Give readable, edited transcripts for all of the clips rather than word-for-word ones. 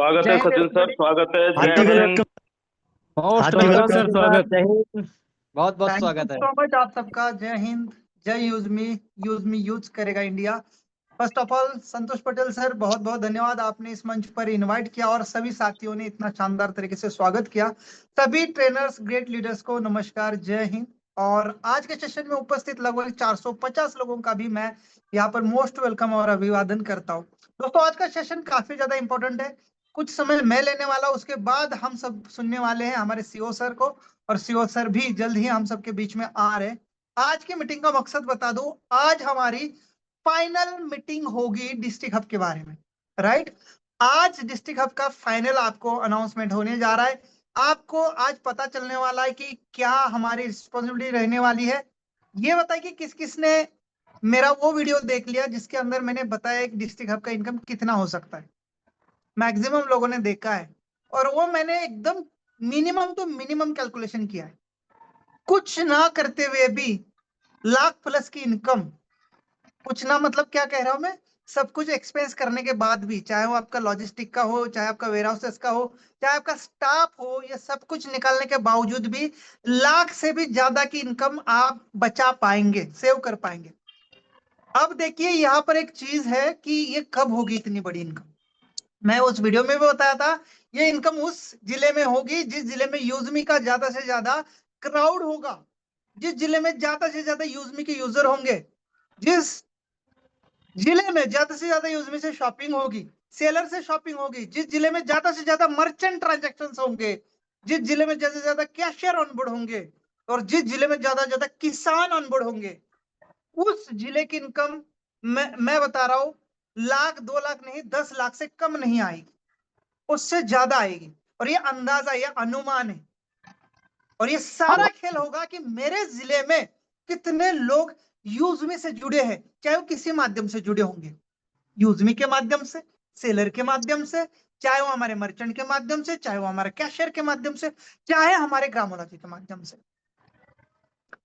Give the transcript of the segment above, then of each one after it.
स्वागत है जय हिंद सचिन सर, everybody। स्वागत है। जय हार्दिक हिंद। वेलकम। मोस्ट हार्दिक वेलकम वेलकम सर, स्वागत। जय हिंद। बहुत बहुत थैंक स्वागत यू है। सो मच आप सबका। जय हिंद, जय यूज मी यूज करेगा India. First of all Santosh Patel sir, बहुत बहुत धन्यवाद, आपने इस मंच पर इनवाइट किया और सभी साथियों ने इतना शानदार तरीके से स्वागत किया। सभी ट्रेनर्स, ग्रेट लीडर्स को नमस्कार, जय हिंद। और आज के सेशन में उपस्थित लगभग 450 लोगों का भी मैं यहाँ पर मोस्ट वेलकम और अभिवादन करता हूँ। दोस्तों, आज का सेशन काफी ज्यादा इंपॉर्टेंट है। कुछ समय मैं लेने वाला, उसके बाद हम सब सुनने वाले हैं हमारे सीओ सर को, और सीओ सर भी जल्द ही हम सबके बीच में आ रहे हैं। आज की मीटिंग का मकसद बता दूं, आज हमारी फाइनल मीटिंग होगी डिस्ट्रिक्ट हब के बारे में, राइट। आज डिस्ट्रिक्ट हब का फाइनल आपको अनाउंसमेंट होने जा रहा है। आपको आज पता चलने वाला है कि क्या हमारी रिस्पॉन्सिबिलिटी रहने वाली है। ये बताइए कि किस किस ने मेरा वो वीडियो देख लिया जिसके अंदर मैंने बताया एक डिस्ट्रिक्ट हब का इनकम कितना हो सकता है। मैक्सिमम लोगों ने देखा है, और वो मैंने एकदम मिनिमम तो मिनिमम कैलकुलेशन किया है। कुछ ना करते हुए भी लाख प्लस की इनकम, कुछ ना मतलब क्या कह रहा हूं मैं, सब कुछ एक्सपेंस करने के बाद भी, चाहे वो आपका लॉजिस्टिक का हो, चाहे आपका वेयर हाउसेस का हो, चाहे आपका स्टाफ हो, ये सब कुछ निकालने के बावजूद भी लाख से भी ज्यादा की इनकम आप बचा पाएंगे, सेव कर पाएंगे। अब देखिए यहाँ पर एक चीज है कि ये कब होगी इतनी बड़ी इनकम। मैं उस वीडियो में भी बताया था, ये इनकम उस जिले में होगी जिस जिले में यूजमी का ज्यादा से ज्यादा क्राउड होगा, जिस जिले में ज्यादा से ज्यादा यूजमी के यूजर होंगे, जिस जिले में ज्यादा से ज्यादा यूजमी से शॉपिंग होगी, सेलर से शॉपिंग होगी, जिस जिले में ज्यादा से ज्यादा मर्चेंट ट्रांजेक्शन होंगे, जिस जिले में ज्यादा से ज्यादा कैशियर ऑनबोर्ड होंगे, और जिस जिले में ज्यादा से ज्यादा किसान ऑनबोर्ड होंगे, उस जिले की इनकम मैं बता रहा हूं, लाख 2 लाख नहीं, 10 लाख से कम नहीं आएगी, उससे ज्यादा आएगी। और ये अंदाजा, ये अनुमान है। और ये सारा खेल होगा कि मेरे जिले में कितने लोग यूजमी से जुड़े हैं, चाहे वो किसी माध्यम से जुड़े होंगे, यूजमी के माध्यम से, सेलर के माध्यम से, चाहे वो हमारे मर्चेंट के माध्यम से, चाहे वो हमारे कैशियर के माध्यम से, चाहे हमारे ग्रामोलॉजी के माध्यम से।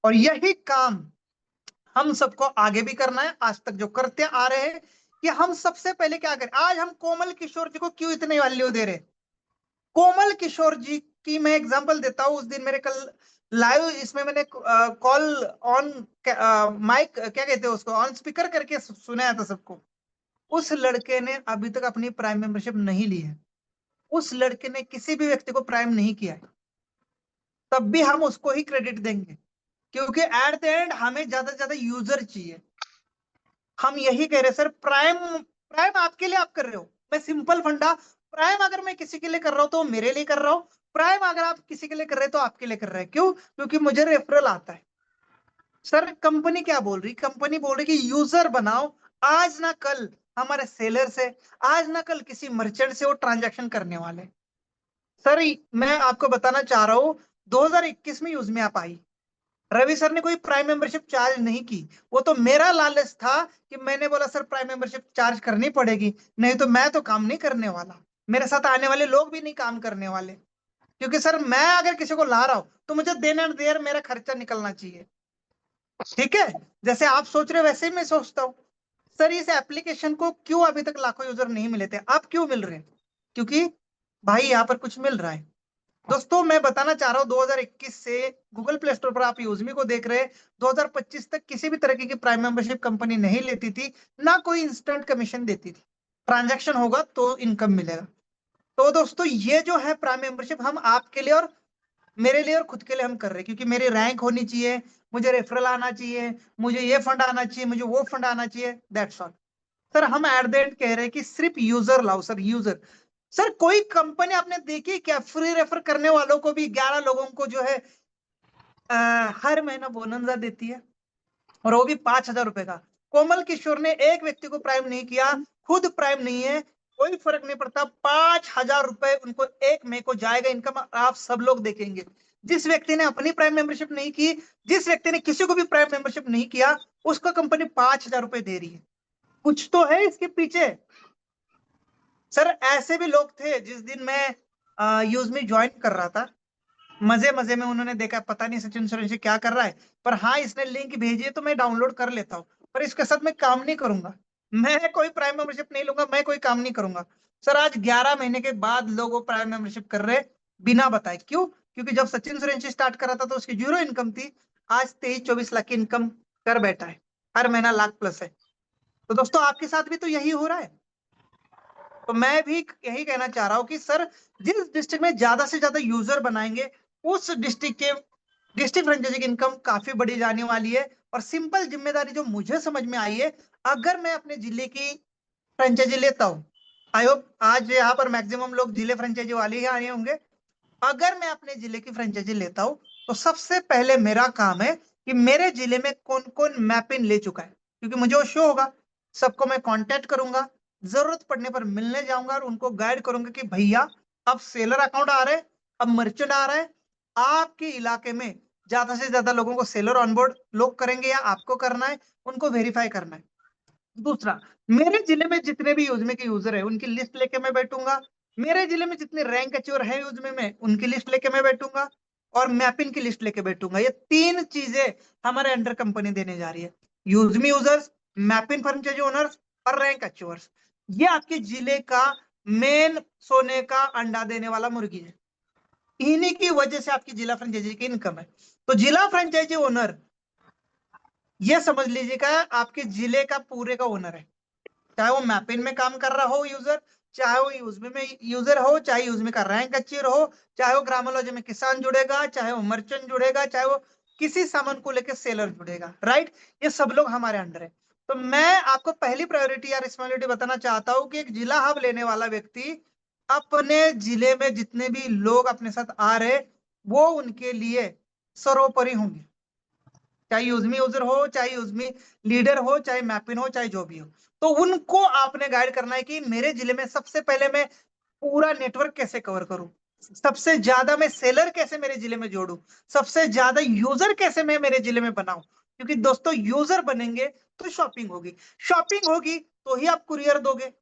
और यही काम हम सबको आगे भी करना है, आज तक जो करते आ रहे हैं, कि हम सबसे पहले क्या करें। आज हम कोमल किशोर जी को क्यों इतनी वैल्यू दे रहे हैं। कोमल किशोर जी की मैं एग्जांपल देता हूं। उस दिन मेरे कल लाइव इसमें मैंने कॉल ऑन माइक, क्या कहते हैं उसको, ऑन स्पीकर करके सुनाया था सबको। उस लड़के ने अभी तक अपनी प्राइम मेंबरशिप नहीं ली है। उस लड़के ने किसी भी व्यक्ति को प्राइम नहीं किया है, तब भी हम उसको ही क्रेडिट देंगे, क्योंकि एट द एंड हमें ज्यादा से ज्यादा यूजर चाहिए। हम यही कह रहे सर, प्राइम प्राइम आपके लिए आप कर रहे हो। मैं सिंपल फंडा, प्राइम अगर मैं किसी के लिए कर रहा हूं तो मेरे लिए कर रहा हूं, प्राइम अगर आप किसी के लिए कर रहे हैं तो आपके लिए कर रहे हैं। क्यों? क्योंकि मुझे रेफरल आता है। सर कंपनी क्या बोल रही, कंपनी बोल रही कि यूजर बनाओ, आज ना कल हमारे सेलर से, आज ना कल किसी मर्चेंट से वो ट्रांजैक्शन करने वाले। सर मैं आपको बताना चाह रहा हूं, 2021 में यूज में आप आई, रवि सर ने कोई प्राइम मेंबरशिप चार्ज नहीं की। वो तो मेरा लालच था कि मैंने बोला सर प्राइम मेंबरशिप चार्ज करनी पड़ेगी, नहीं तो मैं तो काम नहीं करने वाला, मेरे साथ आने वाले लोग भी नहीं काम करने वाले। क्योंकि सर मैं अगर किसी को ला रहा हूं तो मुझे देन एंड देयर मेरा खर्चा निकलना चाहिए। ठीक है, जैसे आप सोच रहे हो वैसे ही मैं सोचता हूँ। सर इस एप्लीकेशन को क्यों अभी तक लाखों यूजर नहीं मिले थे, आप क्यों मिल रहे हैं? क्योंकि भाई यहाँ पर कुछ मिल रहा है। दोस्तों मैं बताना चाह रहा हूँ, 2021 से गूगल प्ले स्टोर पर आप यूजमी को देख रहे हैं, 2025 तक किसी भी तरीके की प्राइम मेंबरशिप कंपनी नहीं लेती थी, ना कोई इंस्टेंट कमीशन देती थी। ट्रांजैक्शन होगा तो इनकम मिलेगा। तो दोस्तों ये जो है प्राइम मेंबरशिप, हम आपके लिए और मेरे लिए और खुद के लिए हम कर रहे हैं, क्योंकि मेरी रैंक होनी चाहिए, मुझे रेफरल आना चाहिए, मुझे ये फंड आना चाहिए, मुझे वो फंड आना चाहिए, दैट्स ऑल। सर हम एट द एंड कह रहे हैं कि सिर्फ यूजर लाओ सर, यूजर। सर कोई कंपनी आपने देखी क्या फ्री रेफर करने वालों को भी 11 लोगों को जो है हर महीना बोनंजा देती है, और वो भी 5,000 रुपए का। कोमल किशोर ने एक व्यक्ति को प्राइम नहीं किया, खुद प्राइम नहीं है, कोई फर्क नहीं पड़ता, 5,000 रुपए उनको एक मई को जाएगा इनकम, आप सब लोग देखेंगे। जिस व्यक्ति ने अपनी प्राइम मेंबरशिप नहीं की, जिस व्यक्ति ने किसी को भी प्राइम मेंबरशिप नहीं किया, उसको कंपनी 5,000 रुपए दे रही है। कुछ तो है इसके पीछे। सर ऐसे भी लोग थे, जिस दिन मैं यूजमी ज्वाइन कर रहा था, मजे मजे में उन्होंने देखा पता नहीं सचिन सुरेश क्या कर रहा है, पर हाँ इसने लिंक भेजी है तो मैं डाउनलोड कर लेता हूँ, पर इसके साथ मैं काम नहीं करूंगा। मैं कोई प्राइम मेंबरशिप नहीं लूंगा, मैं कोई काम नहीं करूंगा। सर आज 11 महीने के बाद लोग वो प्राइम मेंबरशिप कर रहे बिना बताए, क्यों? क्योंकि जब सचिन सूर्यवंशी स्टार्ट करा था तो उसकी 0 इनकम थी। आज 23-24 लाख की इनकम कर बैठा है, हर महीना लाख प्लस है। तो दोस्तों आपके साथ भी तो यही हो रहा है। तो मैं भी यही कहना चाह रहा हूँ कि सर जिस डिस्ट्रिक्ट में ज्यादा से ज्यादा यूजर बनाएंगे, उस डिस्ट्रिक्ट फ्रेंचाइजी की इनकम काफी बढ़ी जाने वाली है। और सिंपल जिम्मेदारी जो मुझे समझ में आई है, अगर मैं अपने जिले की फ्रेंचाइजी लेता हूँ, आई होप आज यहाँ पर मैक्सिमम लोग जिले फ्रेंचाइजी वाले ही आए होंगे। अगर मैं अपने जिले की फ्रेंचाइजी लेता हूँ तो सबसे पहले मेरा काम है कि मेरे जिले में कौन कौन मैप इन ले चुका है, क्योंकि मुझे वो शो होगा। सबको मैं कांटेक्ट करूंगा, जरूरत पड़ने पर मिलने जाऊंगा और उनको गाइड करूंगा कि भैया अब सेलर अकाउंट आ रहे हैं, अब मर्चेंट आ रहा है, आपके इलाके में ज्यादा से ज्यादा लोगों को सेलर ऑनबोर्ड लोग करेंगे या आपको करना है, उनको वेरीफाई करना है। दूसरा, मेरे जिले में जितने भी यूजमे के यूजर है उनकी लिस्ट लेके मैं बैठूंगा। मेरे जिले में जितने रैंक अचीवर है यूजमे में उनकी लिस्ट लेके मैं बैठूंगा, और मैपिंग की लिस्ट लेके बैठूंगा। ये तीन चीजें हमारे अंडर कंपनी देने जा रही है। यूजमी यूजर्स, मैपिंग फ्रेंचाइजी ओनर्स और रैंक अचीवर्स। ये आपके जिले का मेन सोने का अंडा देने वाला मुर्गी है। इन्हीं की वजह से आपकी जिला फ्रेंचाइजी की इनकम है। तो जिला फ्रेंचाइजी ओनर ये समझ लीजिएगा आपके जिले का पूरे का ओनर है। चाहे वो मैपिन में काम कर रहा हो यूजर, चाहे वो यूजमी में यूजर हो, चाहे यूजमी का रैंक अचीवर हो, चाहे वो ग्रामोलॉजी में किसान जुड़ेगा, चाहे वो मर्चेंट जुड़ेगा, चाहे वो किसी सामान को लेकर सेलर जुड़ेगा, राइट? ये सब लोग हमारे अंडर है। तो मैं आपको पहली प्रायोरिटी या रिस्पॉन्सिबिलिटी बताना चाहता हूं कि एक जिला हब लेने वाला व्यक्ति अपने जिले में जितने भी लोग अपने साथ आ रहे, वो उनके लिए सर्वोपरि होंगे। चाहे यूजमी यूजर हो, चाहे यूजमी लीडर हो, चाहे मैपिन हो, चाहे जो भी हो। तो उनको आपने गाइड करना है कि मेरे जिले में सबसे पहले मैं पूरा नेटवर्क कैसे कवर करूं, सबसे ज्यादा मैं सेलर कैसे मेरे जिले में जोड़ूं, सबसे ज्यादा यूजर कैसे मैं मेरे जिले में बनाऊं। क्योंकि दोस्तों यूजर बनेंगे तो शॉपिंग होगी, शॉपिंग होगी तो ही आप कुरियर दोगे।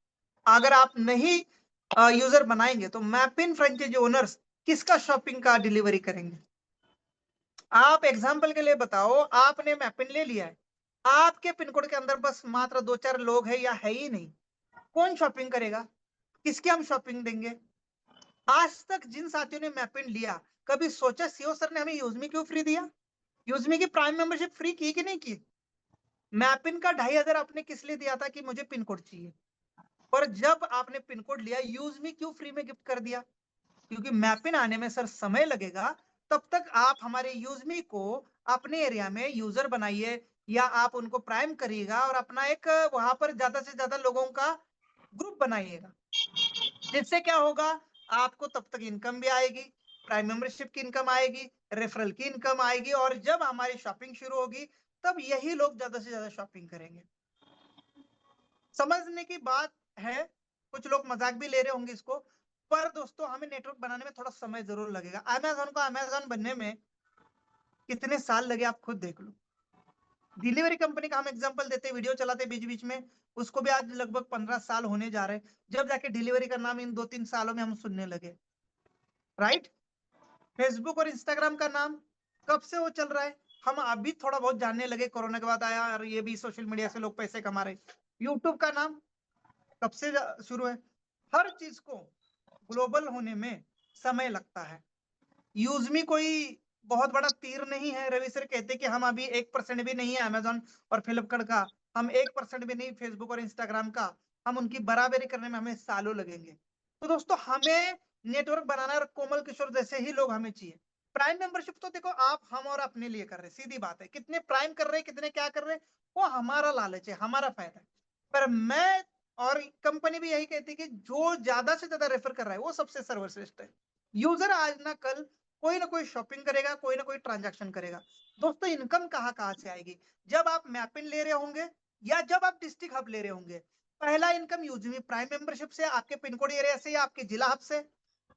अगर आप नहीं यूजर बनाएंगे तो मैपिन फ्रेंचाइजी ओनर्स किसका शॉपिंग का डिलीवरी करेंगे? आप एग्जाम्पल के लिए बताओ, आपने मैपिन ले लिया है, आपके पिन कोड के अंदर बस मात्र 2-4 लोग हैं या है ही नहीं, कौन शॉपिंग करेगा? किसके हम शॉपिंग देंगे? आज तक जिन साथियों ने मैपिन लिया, कभी सोचा सीओ सर ने हमें यूजमी क्यों फ्री दिया? यूजमी की प्राइम मेंबरशिप फ्री की कि नहीं की? मैपिन का 2,500 आपने किस लिए दिया था? कि मुझे पिन कोड चाहिए। और जब आपने पिन कोड लिया, यूजमी क्यों फ्री में गिफ्ट कर दिया? क्योंकि मैपिन आने में सर समय लगेगा, तब तक आप हमारे यूजमी को अपने एरिया में यूजर बनाइए, या आप उनको प्राइम करिएगा और अपना एक वहां पर ज्यादा से ज्यादा लोगों का ग्रुप बनाइएगा। जिससे क्या होगा, आपको तब तक इनकम भी आएगी, प्राइम मेंबरशिप की इनकम आएगी, रेफरल की इनकम आएगी, और जब हमारी शॉपिंग शुरू होगी तब यही लोग ज्यादा से ज्यादा शॉपिंग करेंगे। समझने की बात है। कुछ लोग मजाक भी ले रहे होंगे इसको, पर दोस्तों हमें नेटवर्क बनाने में थोड़ा समय जरूर लगेगा। अमेजोन को अमेजोन बनने में कितने साल लगे आप खुद देख लो। डिलीवरी कंपनी का हम एग्जांपल देते, वीडियो चलाते बीच बीच में, उसको भी आज लगभग 15 साल होने जा रहे हैं, जब जाके डिलीवरी का नाम इन 2-3 सालों में हम सुनने लगे, राइट? फेसबुक और इंस्टाग्राम का नाम कब से वो चल रहा है, हम अभी थोड़ा बहुत जानने लगे, कोरोना के बाद आया और ये भी सोशल मीडिया से लोग पैसे कमा रहे। यूट्यूब का नाम कब से शुरू है? हर चीज को ग्लोबल होने में समय लगता है। यूजमी कोई बहुत बड़ा तीर नहीं है। रवि सर कहते कि हम अभी 1% भी नहीं है अमेजोन और फ्लिपकार्ट का, हम 1% भी नहीं फेसबुक और इंस्टाग्राम का, हम उनकी बराबरी करने में हमें सालों लगेंगे। तो दोस्तों हमें नेटवर्क बनाना है, और कोमल किशोर जैसे ही लोग हमें चाहिए। प्राइम मेंबरशिप तो देखो आप हम और अपने लिए कर रहे हैं, सीधी बात है, कितने प्राइम कर रहे हैं, कितने क्या कर रहे हैं, वो हमारा लालच है, हमारा फायदा है। पर मैं और कंपनी भी यही कहती है कि जो ज्यादा से ज्यादा रेफर कर रहा है वो सबसे सर्वश्रेष्ठ है। यूजर आज ना कल कोई ना कोई शॉपिंग करेगा, कोई ना कोई ट्रांजैक्शन करेगा। दोस्तों इनकम कहाँ कहाँ से आएगी? जब आप मैपिन ले रहे होंगे या जब आप डिस्ट्रिक्ट हब ले रहे होंगे। पहला इनकम यूजमी प्राइम मेंबरशिप से, आपके पिन कोड एरिया से या आपके जिला हब से।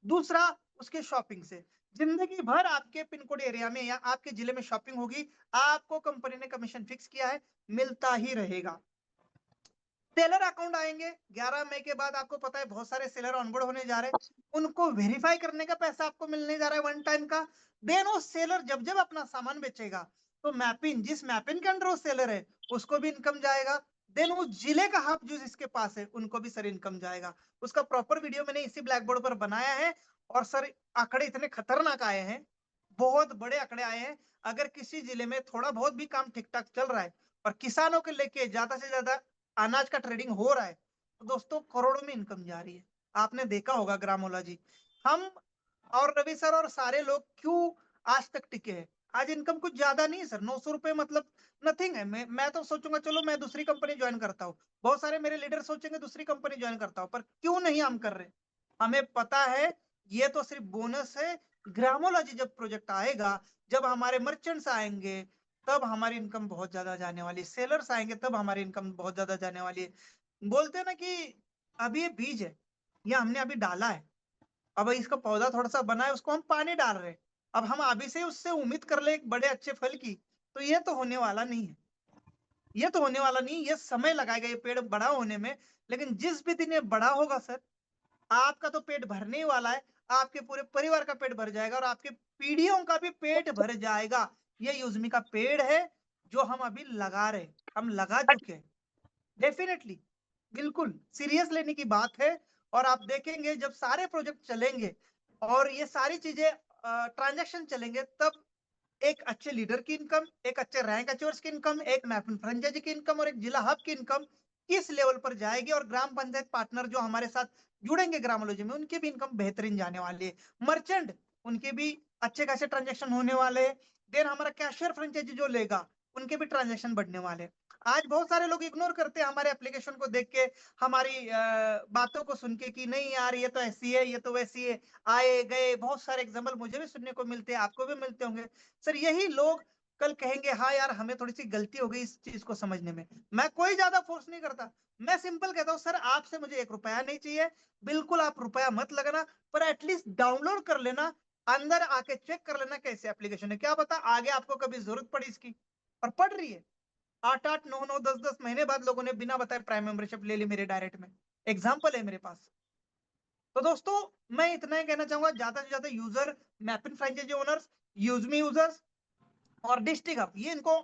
दूसरा उसके शॉपिंग से। जिंदगी भर आपके पिन कोड एरिया में या आपके जिले में शॉपिंग होगी, आपको कंपनी ने कमीशन फिक्स किया है, मिलता ही रहेगा। सेलर अकाउंट आएंगे 11 मई के बाद, आपको पता है बहुत सारे सेलर ऑनबोर्ड होने जा रहे हैं, उनको वेरीफाई करने का पैसा आपको मिलने जा रहा है वन टाइम का। देन वो सेलर जब जब अपना सामान बेचेगा, तो मैपिन जिस मैपिन के अंडर वो सेलर है उसको भी इनकम जाएगा। देन उस जिले का हब जो जिसके पास है उनको भी सर इनकम जाएगा। उसका प्रॉपर वीडियो मैंने इसी ब्लैक बोर्ड पर बनाया है और सर आंकड़े इतने खतरनाक आए हैं, बहुत बड़े आंकड़े आए हैं। अगर किसी जिले में थोड़ा बहुत भी काम ठीक ठाक चल रहा है और किसानों के लेके ज्यादा से ज्यादा अनाज का ट्रेडिंग हो रहा है तो दोस्तों करोड़ों में इनकम जा रही है। आपने देखा होगा ग्रामोलॉजी। हम और रवि सर और सारे लोग क्यों आज तक टिके हैं? आज इनकम कुछ ज्यादा नहीं है सर, 900 रुपए मतलब नथिंग है। मैं तो सोचूंगा चलो मैं दूसरी कंपनी ज्वाइन करता हूँ, बहुत सारे मेरे लीडर सोचेंगे दूसरी कंपनी ज्वाइन करता हूँ, पर क्यों नहीं हम कर रहे? हमें पता है ये तो सिर्फ बोनस है। ग्रामोलॉजी जब प्रोजेक्ट आएगा, जब हमारे मर्चेंट्स आएंगे, तब हमारी इनकम बहुत ज्यादा जाने वाली है। सेलर्स आएंगे तब हमारी इनकम बहुत ज्यादा जाने वाली है। बोलते हैं ना कि अभी ये बीज है, ये हमने अभी डाला है, अब इसका पौधा थोड़ा सा बना है, उसको हम पानी डाल रहे हैं। अब हम अभी से उससे उम्मीद कर ले एक बड़े अच्छे फल की, तो ये तो होने वाला नहीं है। ये तो होने वाला नहीं, ये समय लगाएगा ये पेड़ बड़ा होने में। लेकिन जिस भी दिन ये बड़ा होगा सर, आपका तो पेट भरने ही वाला है, आपके पूरे परिवार का पेट भर जाएगा और आपके पीढ़ियों का भी पेट भर जाएगा। ये यूजमी का पेड़ है जो हम अभी लगा रहे, हम लगा चुके हैं। डेफिनेटली, बिल्कुल सीरियस लेने की बात है। और आप देखेंगे जब सारे प्रोजेक्ट चलेंगे और ये सारी चीजें ट्रांजैक्शन चलेंगे, तब एक अच्छे लीडर की इनकम, एक अच्छे रैंक अचीवर्स की इनकम, एक मैपिंग फ्रेंचाइजी की इनकम और एक जिला हब की इनकम किस लेवल पर जाएगी। और ग्राम पंचायत पार्टनर जो हमारे साथ जुड़ेंगे ग्रामोलॉजी में, उनकी भी इनकम बेहतरीन जाने वाली है। मर्चेंट, उनके भी अच्छे खासे ट्रांजेक्शन होने वाले हैं। देन हमारा कैशियर फ्रेंचाइजी जो लेगा, उनके भी ट्रांजेक्शन बढ़ने वाले हैं। आज बहुत सारे लोग इग्नोर करते हैं हमारे एप्लीकेशन को देख के, हमारी बातों को सुन के कि नहीं यार ये तो ऐसी है, ये तो वैसी है। आए गए बहुत सारे एग्जाम्पल मुझे भी सुनने को मिलते हैं, आपको भी मिलते होंगे। सर यही लोग कल कहेंगे हाँ यार हमें थोड़ी सी गलती हो गई इस चीज को समझने में। मैं कोई ज्यादा फोर्स नहीं करता, मैं सिंपल कहता हूँ सर आपसे मुझे 1 रुपया नहीं चाहिए, बिल्कुल आप रुपया मत लगाना, पर एटलीस्ट डाउनलोड कर लेना, अंदर आके चेक कर लेना कैसे एप्लीकेशन है। क्या पता आगे आपको कभी जरूरत पड़ी इसकी। और पड़ रही है, 8-8, 9-9, 10-10 महीने बाद लोगों ने बिना बताए प्राइम मेंबरशिप ले ली मेरे डायरेक्ट में। एग्जाम्पल है मेरे पास। तो दोस्तों मैं इतना ही कहना चाहूंगा, ज्यादा से ज्यादा यूजर, मैपिंग फ्रेंचाइजी ओनर्स, यूजमी यूजर्स और डिस्ट्रिक्ट हब, ये इनको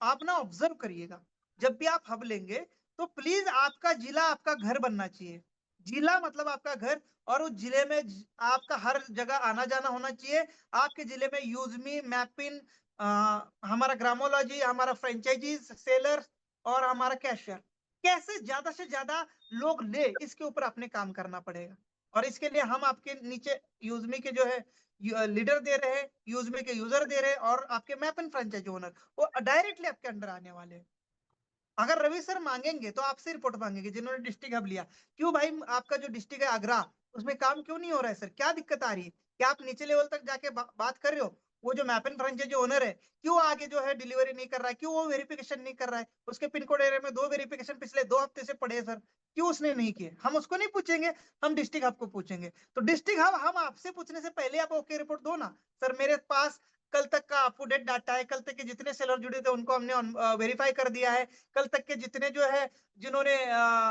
आप ना ऑब्जर्व करिएगा। जब भी आप हब लेंगे तो प्लीज आपका जिला आपका घर बनना चाहिए। जिला मतलब आपका घर, और उस जिले में आपका हर जगह आना जाना होना चाहिए। आपके जिले में यूजमी, मैपिन, हमारा ग्रामोलॉजी, हमारा फ्रेंचाइजी, सेलर और हमारा कैशियर, कैसे ज्यादा से ज्यादा लोग ले, इसके ऊपर आपने काम करना पड़ेगा। और इसके लिए हम आपके नीचे यूजमी के जो है लीडर दे रहे हैं, यूजमी के यूजर दे रहे हैं, और आपके मैप एंड फ्रेंचाइजी ओनर वो डायरेक्टली आपके अंडर आने वाले हैं। अगर रवि सर मांगेंगे तो आपसे रिपोर्ट मांगेंगे जिन्होंने डिस्ट्रिक्ट हब लिया, क्यों भाई आपका जो डिस्ट्रिक्ट है आगरा, उसमें काम क्यों नहीं हो रहा है सर, क्या दिक्कत आ रही है? क्या आप नीचे लेवल तक जाके बात कर रहे हो? वो जो मैप एंड फ्रेंचाइजी ओनर है क्यों आगे जो है डिलीवरी नहीं कर रहा है, क्यों वो वेरिफिकेशन नहीं कर रहा है? उसके पिन कोड एरिया में 2 वेरिफिकेशन पिछले 2 हफ्ते से पड़े हैं सर, क्यों उसने नहीं किए? हम उसको नहीं पूछेंगे, हम डिस्ट्रिक्ट हब को पूछेंगे। तो डिस्ट्रिक्ट हब हम आपसे पूछने से पहले आप ओके रिपोर्ट दो ना, सर मेरे पास कल तक का अप टू डेट डाटा है, कल तक के जितने सेलर जुड़े थे उनको हमने वेरीफाई कर दिया है, कल तक के जितने जो है जिन्होंने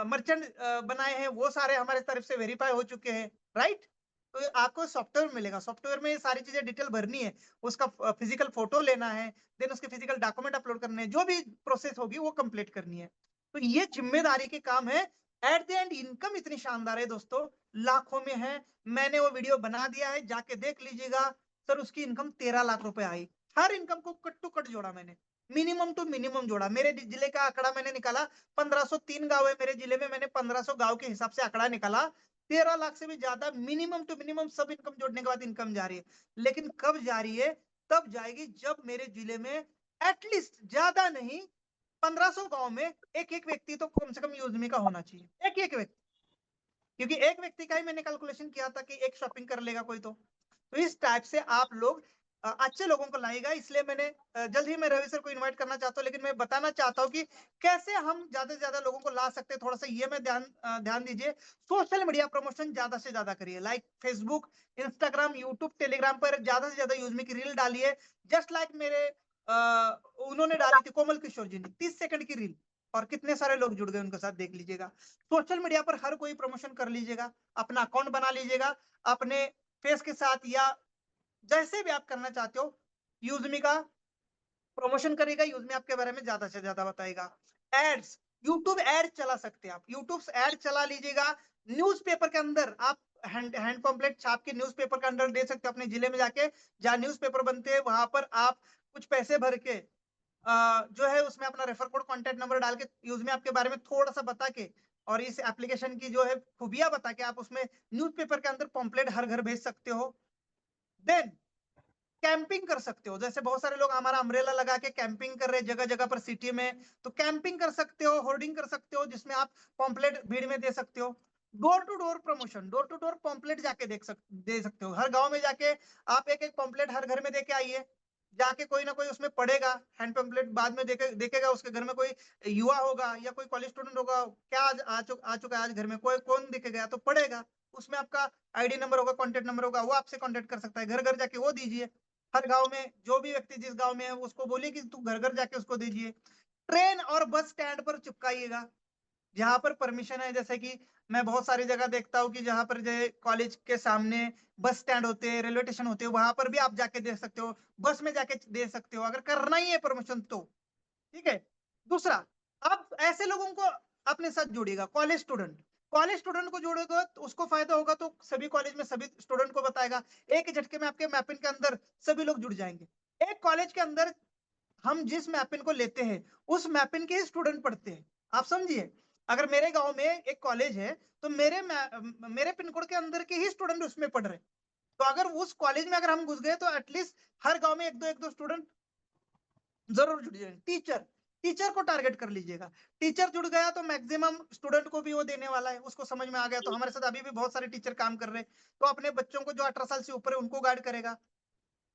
मर्चेंट बनाए हैं वो सारे हमारे तरफ से वेरीफाई हो चुके हैं, राइट? तो आपको सॉफ्टवेयर मिलेगा, सॉफ्टवेयर में ये सारी चीजें डिटेल भरनी है, उसका फिजिकल फोटो लेना है, देन उसके फिजिकल डॉक्यूमेंट अपलोड करने हैं, जो भी प्रोसेस होगी वो कंप्लीट करनी है। तो ये जिम्मेदारी के काम है। एट द एंड इनकम इतनी शानदार है दोस्तों, लाखों में है। मैंने वो वीडियो बना दिया है, जाके देख लीजिएगा। सर उसकी इनकम 13 लाख रुपए आई। हर इनकम को कट टू कट जोड़ा मैंने, मिनिमम टू मिनिमम जोड़ा। मेरे जिले का आंकड़ा मैंने निकाला, 1503 गांव है मेरे जिले में, मैंने 1500 गांव के हिसाब से आंकड़ा निकाला। 13 लाख से भी ज्यादा मिनिमम टू मिनिमम सब इनकम जोड़ने के बाद इनकम जा रही है। लेकिन कब जा रही है? तब जाएगी जब मेरे जिले में एटलीस्ट ज्यादा नहीं 1500 गांव में एक एक व्यक्ति तो कम से कम यूजमी का होना चाहिए, एक एक व्यक्ति। क्योंकि एक व्यक्ति का ही मैंने कैलकुलेशन किया था कि एक शॉपिंग कर लेगा कोई तो इस टाइप से आप लोग अच्छे लोगों को लाएगा। इसलिए मैंने जल्द ही मैं रवि सर को इनवाइट करना चाहता हूं, लेकिन मैं बताना चाहता हूं कि कैसे हम ज्यादा से ज्यादा लोगों को ला सकते हैं। थोड़ा सा ये मैं ध्यान दीजिए, सोशल मीडिया प्रमोशन ज्यादा से ज्यादा करिए, like Facebook, Instagram, YouTube, Telegram पर ज्यादा से ज्यादा यूजमी की रील डालिए। जस्ट लाइक मेरे उन्होंने डाली थी कोमल किशोर जी ने 30 सेकंड की रील, और कितने सारे लोग जुड़ गए उनके साथ, देख लीजिएगा। सोशल मीडिया पर हर कोई प्रमोशन कर लीजिएगा, अपना अकाउंट बना लीजिएगा अपने फेस के साथ, या जैसे भी आप करना चाहते हो। यूजमी का प्रमोशन करेगा, यूजमी आपके बारे में ज्यादा से ज्यादा बताएगा। एड्स, यूट्यूब एड चला सकते हैं आप, यूट्यूब एड चला लीजिएगा। न्यूज़पेपर के अंदर आप हैंड पंपलेट छाप के न्यूज़पेपर के अंदर दे सकते हो अपने जिले में जाके, जहाँ न्यूज़पेपर बनते हैं वहां पर आप कुछ पैसे भर के जो है उसमें अपना रेफर कोड, कॉन्टैक्ट नंबर डाल के यूज में आपके बारे में थोड़ा सा बता के और इस एप्लीकेशन की जो है खूबियां बता के आप उसमें न्यूज़पेपर के अंदर पंपलेट हर घर भेज सकते हो। देन कैंपिंग कर सकते हो, जैसे बहुत सारे लोग हमारा अम्ब्रेला लगा के कैंपिंग कर रहे हैं जगह जगह पर सिटी में, तो कैंपिंग कर सकते हो, होर्डिंग कर सकते हो, जिसमें आप पंपलेट भीड़ में दे सकते हो। Door to door promotion, door to door pamphlet जाके दे सकते हो, हर गांव में जाके आप एक एक पंपलेट हर घर में देके आइए, जाके कोई ना कोई उसमें पढ़ेगा, हैंड पंपलेट बाद में देखेगा, उसके घर में कोई युवा होगा या कोई कॉलेज स्टूडेंट होगा, क्या आज आ चुका है आज घर में, कोई कौन दिखेगा तो पढ़ेगा, उसमें आपका आईडी नंबर होगा, कॉन्टेक्ट नंबर होगा, वो आपसे कॉन्टेक्ट कर सकता है, घर घर जाके वो दीजिए। हर गांव में जो भी व्यक्ति जिस गांव में है उसको बोलिए कि तू घर घर जाके उसको दीजिए। ट्रेन और बस स्टैंड पर चिपकाइएगा, जहां पर परमिशन है, जैसे कि मैं बहुत सारी जगह देखता हूँ कि जहां पर जो कॉलेज के सामने बस स्टैंड होते हैं, रेलवे स्टेशन होते हैं, वहां पर भी आप जाके दे सकते हो, बस में जाके दे सकते हो, अगर करना ही है परमिशन तो। ठीक है। दूसरा, आप ऐसे लोगों को अपने साथ जोड़िएगा, कॉलेज स्टूडेंट को जोड़ेगा तो उसको फायदा होगा, तो सभी कॉलेज में सभी स्टूडेंट को बताएगा, एक झटके में आपके मैपिंग के अंदर सभी लोग जुड़ जाएंगे। एक कॉलेज के अंदर हम जिस मैपिन को लेते हैं उस मैपिन के ही स्टूडेंट पढ़ते हैं, आप समझिए। अगर मेरे गांव में एक कॉलेज है तो मेरे पिन कोड के अंदर के ही स्टूडेंट उसमें पढ़ रहे हैं, तो अगर उस कॉलेज में अगर हम घुस गए तो एटलीस्ट हर गांव में एक दो स्टूडेंट जरूर जुड़ जाएंगे। टीचर को टारगेट कर लीजिएगा, टीचर जुड़ गया तो मैक्सिमम स्टूडेंट को भी वो देने वाला है, उसको समझ में आ गया, तो हमारे साथ अभी भी बहुत सारे टीचर काम कर रहे हैं, तो अपने बच्चों को जो 18 साल से ऊपर है उनको गाइड करेगा।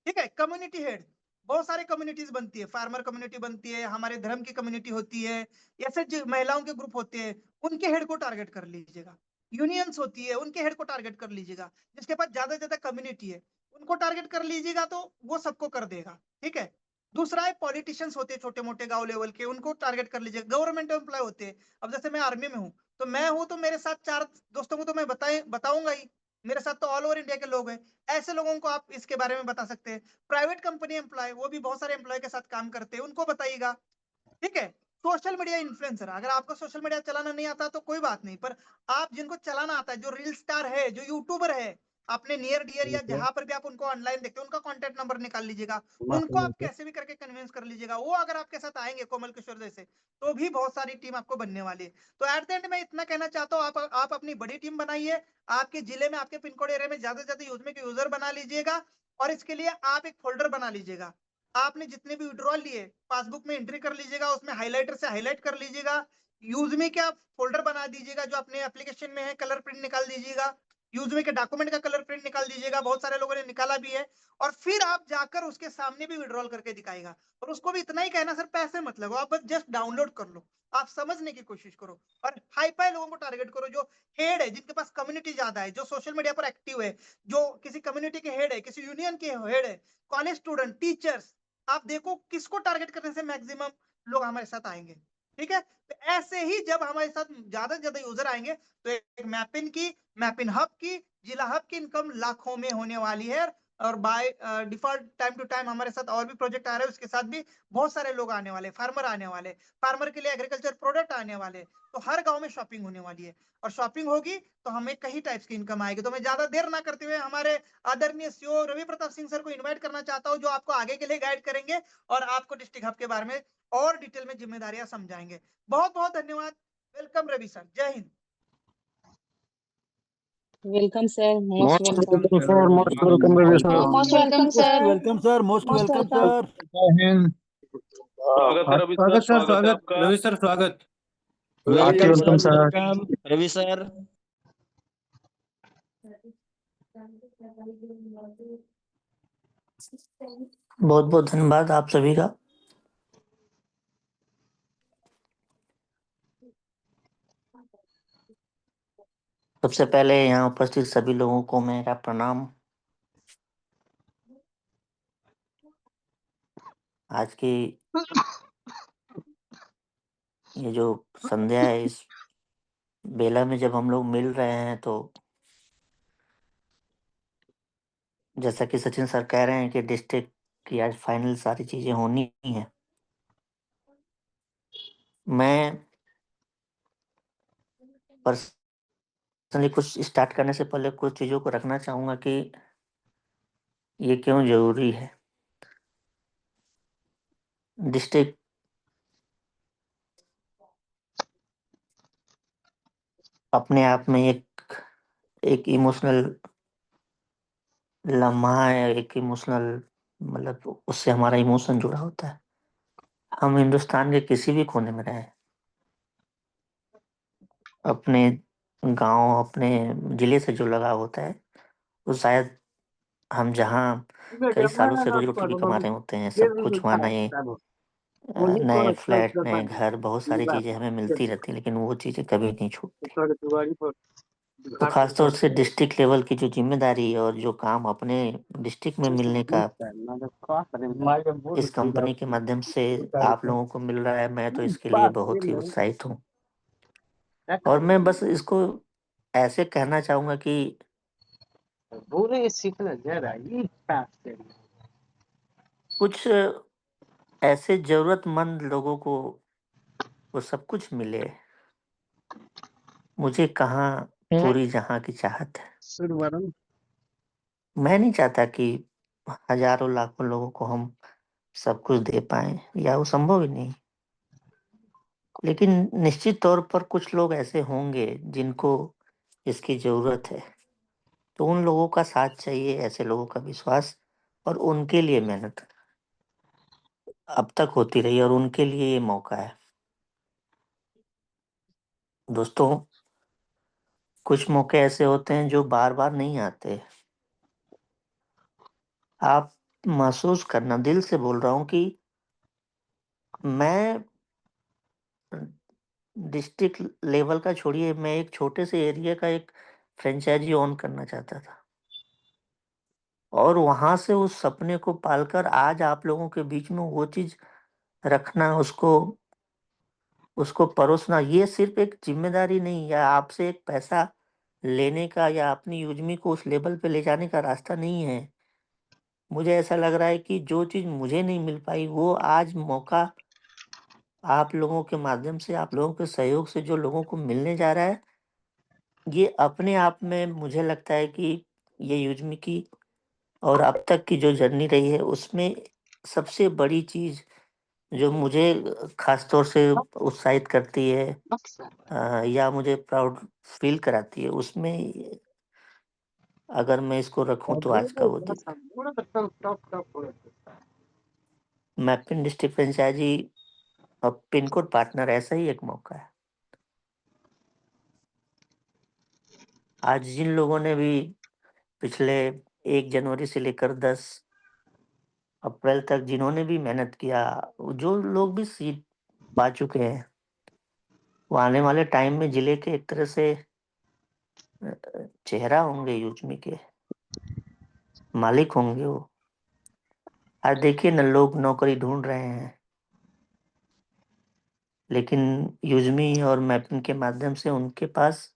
ठीक है। कम्युनिटी हेड, बहुत सारी कम्युनिटीज बनती है, फार्मर कम्युनिटी बनती है, हमारे धर्म की कम्युनिटी होती है, ऐसे जो महिलाओं के ग्रुप होते हैं उनके हेड को टारगेट कर लीजिएगा। यूनियंस होती है उनके हेड को टारगेट कर लीजिएगा, जिसके पास ज्यादा से ज्यादा कम्युनिटी है उनको टारगेट कर लीजिएगा तो वो सबको कर देगा। ठीक है। दूसरा है पॉलिटिशियंस होते हैं छोटे मोटे गांव लेवल के, उनको टारगेट कर लीजिए। गवर्नमेंट एम्प्लॉय होते हैं, अब जैसे मैं आर्मी में हूँ तो मैं हूँ तो मेरे साथ 4 दोस्तों को तो मैं बताऊंगा ही, मेरे साथ तो ऑल ओवर इंडिया के लोग हैं, ऐसे लोगों को आप इसके बारे में बता सकते हैं। प्राइवेट कंपनी एम्प्लॉय, वो भी बहुत सारे एम्प्लॉय के साथ काम करते हैं, उनको बताइएगा। ठीक है। सोशल मीडिया इन्फ्लुएंसर, अगर आपको सोशल मीडिया चलाना नहीं आता तो कोई बात नहीं, पर आप जिनको चलाना आता है, जो रील स्टार है, जो यूट्यूबर है, अपने नियर डियर या जहां पर भी आप उनको ऑनलाइन देखते हैं उनका कॉन्टेक्ट नंबर निकाल लीजिएगा, उनको आप कैसे भी करके कन्विंस कर लीजिएगा, वो अगर आपके साथ आएंगे कोमल किशोर जैसे, तो भी बहुत सारी टीम आपको बनने वाली है। तो एट द एंड मैं इतना कहना चाहता हूँ, आप अपनी बड़ी टीम बनाइए, आपके जिले में आपके पिन कोड एरिया में ज्यादा से ज्यादा यूजमे के यूजर बना लीजिएगा, और इसके लिए आप एक फोल्डर बना लीजिएगा, आपने जितने भी विड्रॉल लिए पासबुक में एंट्री कर लीजिएगा, उसमें हाइलाइटर से हाईलाइट कर लीजिएगा, यूज में क्या फोल्डर बना दीजिएगा, जो अपने एप्लीकेशन में है कलर प्रिंट निकाल दीजिएगा, यूज में के डॉक्यूमेंट का कलर प्रिंट निकाल दीजिएगा, बहुत सारे लोगों ने निकाला भी है, और फिर आप जाकर उसके सामने भी विड्रॉल करके दिखाएगा, और उसको भी इतना ही कहना सर पैसे मत लगो, आप बस जस्ट डाउनलोड कर लो, आप समझने की कोशिश करो, और हाई फाई लोगों को टारगेट करो, जो हेड है, जिनके पास कम्युनिटी ज्यादा है, जो सोशल मीडिया पर एक्टिव है, जो किसी कम्युनिटी के हेड है, किसी यूनियन के हेड है, कॉलेज स्टूडेंट, टीचर्स, आप देखो किसको टारगेट करने से मैक्सिमम लोग हमारे साथ आएंगे। ठीक है। तो ऐसे ही जब हमारे साथ ज्यादा से ज्यादा यूजर आएंगे तो एक मैपिन हब की, जिला हब की इनकम लाखों में होने वाली है, और by default time to time हमारे साथ और भी प्रोजेक्ट आ रहे हैं, उसके साथ भी बहुत सारे लोग आने वाले, फार्मर आने वाले, फार्मर के लिए एग्रीकल्चर प्रोडक्ट आने वाले, तो हर गांव में शॉपिंग होने वाली है, और शॉपिंग होगी तो हमें कई टाइप्स की इनकम आएगी। तो मैं ज्यादा देर ना करते हुए हमारे आदरणीय सीओ रवि प्रताप सिंह सर को इनवाइट करना चाहता हूं, जो आपको आगे के लिए गाइड करेंगे और आपको डिस्ट्रिक्ट हब के बारे में और डिटेल में जिम्मेदारियां समझाएंगे। बहुत बहुत धन्यवाद। वेलकम रवि सर, जय Hind. Welcome, sir. Most Most welcome. welcome, sir. Most welcome, Ravi sir. Most welcome, sir. Welcome sir, most Most welcome welcome. Sir. जय हिंद। स्वागत है रवि सर, स्वागत सर, स्वागत है स्वागत आपका। रवि सर, स्वागत। Hearty welcome, sir. Ravi sir. बहुत बहुत धन्यवाद आप सभी का। सबसे पहले यहाँ उपस्थित सभी लोगों को मेरा प्रणाम। आज की ये जो संध्या है, इस बेला में जब हम लोग मिल रहे हैं, तो जैसा कि सचिन सर कह रहे हैं कि डिस्ट्रिक्ट की आज फाइनल सारी चीजें होनी ही हैं। मैं पर्सनली कुछ स्टार्ट करने से पहले कुछ चीज़ों को रखना चाहूँगा कि ये क्यों ज़रूरी है। डिस्ट्रिक्ट अपने आप में एक इमोशनल लम्हा है, एक इमोशनल मतलब उससे हमारा इमोशन जुड़ा होता है। हम हिंदुस्तान के किसी भी कोने में रहें, अपने गांव, अपने जिले से जो लगाव होता है, वो शायद हम जहाँ कई सालों से रोजी रोटी कमा रहे होते हैं, सब कुछ वहाँ नए फ्लैट, नए घर, बहुत सारी चीज़ें हमें मिलती रहती हैं, लेकिन वो चीज़ें कभी नहीं छूटती। तो खासतौर से डिस्ट्रिक्ट लेवल की जो जिम्मेदारी और जो काम अपने डिस्ट्रिक्ट में मिलने का इस कंपनी के माध्यम से आप लोगों को मिल रहा है, मैं तो इसके लिए बहुत ही उत्साहित हूँ। और मैं बस इसको ऐसे कहना चाहूँगा कि कुछ ऐसे ज़रूरतमंद लोगों को वो सब कुछ मिले। मुझे कहाँ पूरी जहाँ की चाहत है। मैं नहीं चाहता कि हज़ारों लाखों लोगों को हम सब कुछ दे पाएँ, या वो संभव ही नहीं। लेकिन निश्चित तौर पर कुछ लोग ऐसे होंगे जिनको इसकी ज़रूरत है। तो उन लोगों का साथ चाहिए, ऐसे लोगों का विश्वास, और उनके लिए मेहनत अब तक होती रही, और उनके लिए ये मौका है। दोस्तों, कुछ मौके ऐसे होते हैं जो बार-बार नहीं आते। आप महसूस करना, दिल से बोल रहा हूँ कि मैं डिस्ट्रिक्ट लेवल का छोड़िए, मैं एक छोटे से एरिया का एक फ्रेंचाइज़ी ओन करना चाहता था। और वहाँ से उस सपने को पालकर आज आप लोगों के बीच में वो चीज़ रखना, उसको परोसना, ये सिर्फ़ एक ज़िम्मेदारी नहीं, या आपसे एक पैसा लेने का, या अपनी यूज़मी को उस लेवल पे ले जाने का रास्ता नहीं है। मुझे ऐसा लग रहा है कि जो चीज़ मुझे नहीं मिल पाई, वो आज मौका आप लोगों के माध्यम से, आप लोगों के सहयोग से जो लोगों को मिलने जा रहा है, ये अपने आप में मुझे लगता है कि ये यूज़मी की और अब तक की जो जर्नी रही है, उसमें सबसे बड़ी चीज़ जो मुझे ख़ास तौर से उत्साहित करती है, या मुझे प्राउड फ़ील कराती है, उसमें अगर मैं इसको रखूँ तो आज का वो दिन। मैपिन डिस्ट्रिक्ट फ्रेंचाइज़ी और पिन कोड पार्टनर ऐसा ही एक मौका है। आज जिन लोगों ने भी पिछले 1 जनवरी से लेकर 10 अप्रैल तक जिन्होंने भी मेहनत किया, जो लोग भी सीट पा चुके हैं, वो आने वाले टाइम में जिले के एक तरह से चेहरा होंगे, यूज़मी के मालिक होंगे वो। आज देखिए ना, लोग नौकरी ढूँढ रहे हैं, लेकिन यूज़मी और मैपिंग के माध्यम से उनके पास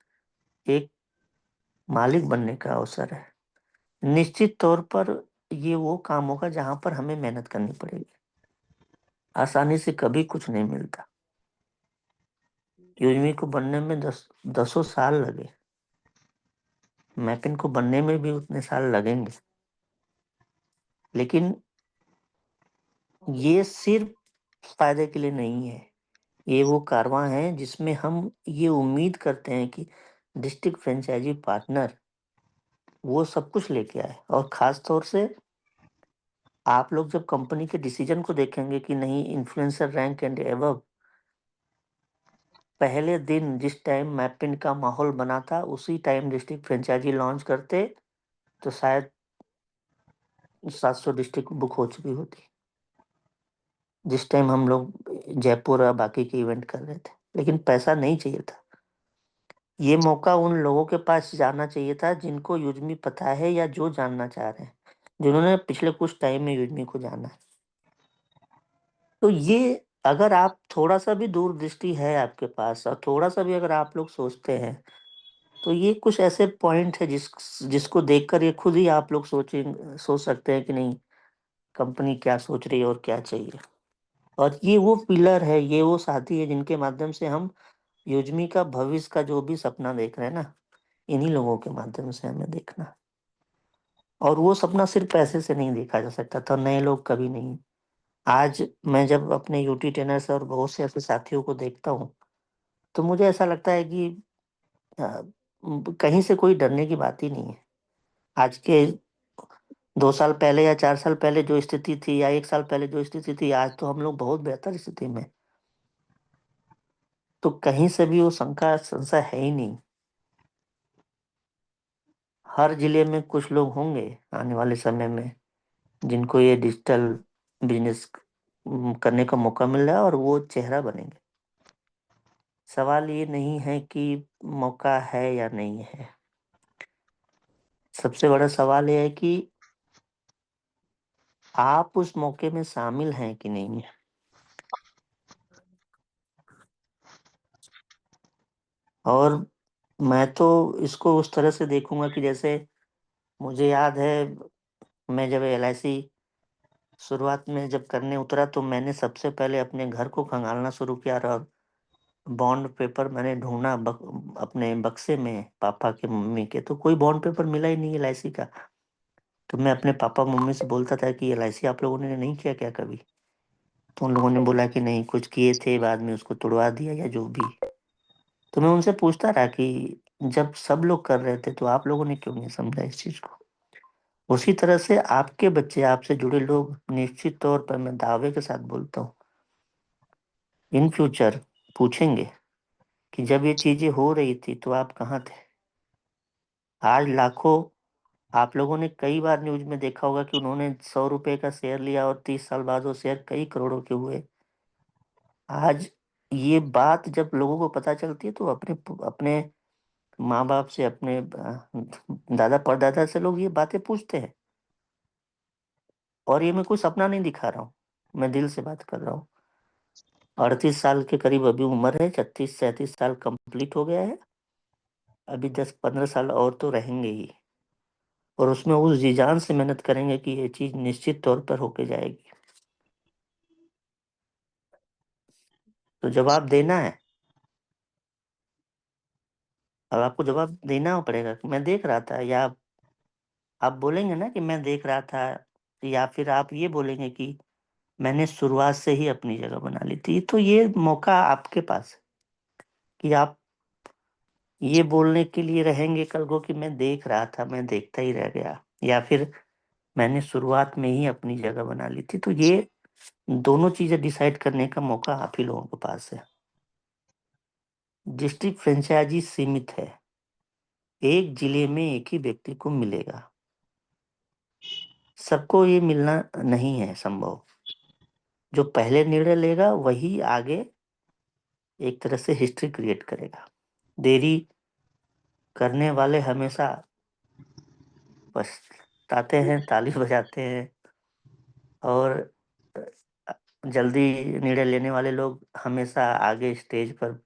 एक मालिक बनने का अवसर है। निश्चित तौर पर ये वो काम होगा जहाँ पर हमें मेहनत करनी पड़ेगी। आसानी से कभी कुछ नहीं मिलता। यूज़मी को बनने में दसों साल लगे। मैपिंग को बनने में भी उतने साल लगेंगे। लेकिन ये सिर्फ़ फ़ायदे के लिए नहीं है। ये वो कारवां है जिसमें हम ये उम्मीद करते हैं कि डिस्ट्रिक्ट फ्रेंचाइज़ी पार्टनर वो सब कुछ लेके आए, और ख़ास तौर से आप लोग जब कंपनी के डिसीज़न को देखेंगे कि नहीं, इन्फ्लुएंसर रैंक एंड अबव, पहले दिन जिस टाइम मैपिन का माहौल बना था, उसी टाइम डिस्ट्रिक्ट फ्रेंचाइज़ी लॉन्च करते, तो शायद 700 डिस्ट्रिक्ट बुक हो चुकी होती। जिस टाइम हम लोग जयपुर और बाकी के इवेंट कर रहे थे, लेकिन पैसा नहीं चाहिए था। ये मौका उन लोगों के पास जाना चाहिए था जिनको यूज़मी पता है, या जो जानना चाह रहे हैं, जिन्होंने पिछले कुछ टाइम में यूज़मी को जाना है। तो ये अगर आप थोड़ा-सा भी दूरदृष्टि है आपके पास, और थोड़ा-सा भी अगर आप लोग सोचते हैं, तो ये कुछ ऐसे पॉइंट है जिसको देखकर ये खुद ही आप लोग सोच सकते हैं कि नहीं, कंपनी क्या सोच रही है और क्या चाहिए। और ये वो पिलर है, ये वो साथी है जिनके माध्यम से हम युजमी का भविष्य का जो भी सपना देख रहे हैं ना, इन्हीं लोगों के माध्यम से हमें देखना। और वो सपना सिर्फ पैसे से नहीं देखा जा सकता था, नए लोग कभी नहीं। आज मैं जब अपने यूटी ट्रेनर्स और बहुत से ऐसे साथियों को देखता हूँ, तो मुझे ऐसा लगता है कि कहीं से कोई डरने की बात ही नहीं है। आज के 2 साल पहले या 4 साल पहले जो स्थिति थी, या 1 साल पहले जो स्थिति थी, आज तो हम लोग बहुत बेहतर स्थिति में। तो कहीं से भी वो शंका संशय है ही नहीं। हर जिले में कुछ लोग होंगे आने वाले समय में जिनको ये डिजिटल बिजनेस करने का मौका मिल रहा है, और वो चेहरा बनेंगे। सवाल ये नहीं है कि मौका है या नहीं है, सबसे बड़ा सवाल ये है कि आप उस मौके में शामिल हैं कि नहीं है। और मैं तो इसको उस तरह से देखूंगा कि जैसे मुझे याद है, मैं जब LIC शुरुआत में जब करने उतरा, तो मैंने सबसे पहले अपने घर को खंगालना शुरू किया, और बॉन्ड पेपर मैंने ढूंढना अपने बक्से में, पापा के मम्मी के। तो कोई बॉन्ड पेपर मिला ही नहीं LIC का। तो मैं अपने पापा मम्मी से बोलता था कि LIC आप लोगों ने नहीं किया क्या कभी? तो उन लोगों ने बोला कि नहीं, कुछ किए थे, बाद में उसको तुड़वा दिया या जो भी। तो मैं उनसे पूछता रहा कि जब सब लोग कर रहे थे तो आप लोगों ने क्यों नहीं समझा इस चीज को? उसी तरह से आपके बच्चे, आपसे जुड़े लोग, निश्चित तौर पर मैं दावे के साथ बोलता हूँ, इन फ्यूचर पूछेंगे कि जब ये चीजें हो रही थी तो आप कहाँ थे। आज लाखों, आप लोगों ने कई बार न्यूज में देखा होगा कि उन्होंने 100 रुपए का शेयर लिया और 30 साल बाद वो शेयर कई करोड़ों के हुए। आज ये बात जब लोगों को पता चलती है, तो अपने अपने माँ बाप से, अपने दादा परदादा से लोग ये बातें पूछते हैं। और ये मैं कोई सपना नहीं दिखा रहा हूँ, मैं दिल से बात कर रहा हूँ। 38 साल के करीब अभी उम्र है, 36-37 साल कंप्लीट हो गया है। अभी 10-15 साल और तो रहेंगे ही, और उसमें उस जी जान से मेहनत करेंगे कि ये चीज निश्चित तौर पर होके जाएगी। तो जवाब देना है, अब आपको जवाब देना पड़ेगा कि मैं देख रहा था, या आप बोलेंगे ना कि मैं देख रहा था, या फिर आप ये बोलेंगे कि मैंने शुरुआत से ही अपनी जगह बना ली थी। तो ये मौका आपके पास है कि आप ये बोलने के लिए रहेंगे कल को कि मैं देख रहा था, मैं देखता ही रह गया, या फिर मैंने शुरुआत में ही अपनी जगह बना ली थी। तो ये दोनों चीजें डिसाइड करने का मौका आप ही लोगों के पास है। डिस्ट्रिक्ट फ्रेंचाइजी सीमित है, एक जिले में एक ही व्यक्ति को मिलेगा, सबको ये मिलना नहीं है संभव। जो पहले निर्णय लेगा वही आगे एक तरह से हिस्ट्री क्रिएट करेगा। देरी करने वाले हमेशा पछताते हैं, ताली बजाते हैं, और जल्दी निर्णय लेने वाले लोग हमेशा आगे स्टेज पर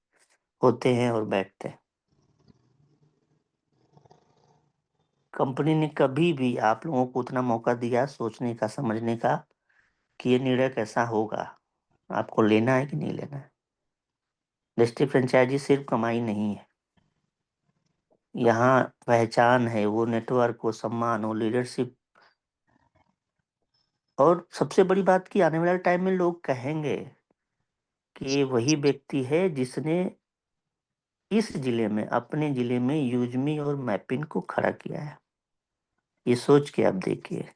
होते हैं और बैठते हैं। कंपनी ने कभी भी आप लोगों को उतना मौका दिया सोचने का, समझने का, कि ये निर्णय कैसा होगा, आपको लेना है कि नहीं लेना है। डिस्ट्रिक्ट फ्रेंचाइजी सिर्फ कमाई नहीं है, यहाँ पहचान है, वो नेटवर्क, वो सम्मान, वो लीडरशिप। और सबसे बड़ी बात कि आने वाले टाइम में लोग कहेंगे कि ये वही व्यक्ति है जिसने इस जिले में, अपने जिले में यूजमी और मैपिन को खड़ा किया है। ये सोच के आप देखिए,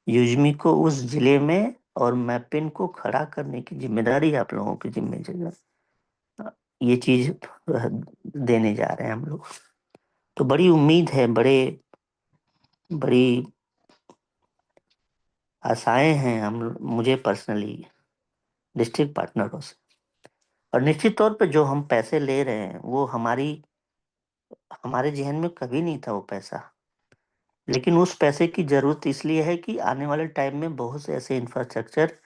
यूजमी को उस जिले में और मैपिन को खड़ा करने की जिम्मेदारी आप लोगों की जिम्मेदारी, ये चीज देने जा रहे हैं हम लोग। तो बड़ी उम्मीद है, बड़ी आशाएं हैं हम, मुझे पर्सनली डिस्ट्रिक्ट पार्टनरों से। और निश्चित तौर पे जो हम पैसे ले रहे हैं वो हमारे जहन में कभी नहीं था वो पैसा। लेकिन उस पैसे की जरूरत इसलिए है कि आने वाले टाइम में बहुत से ऐसे इंफ्रास्ट्रक्चर,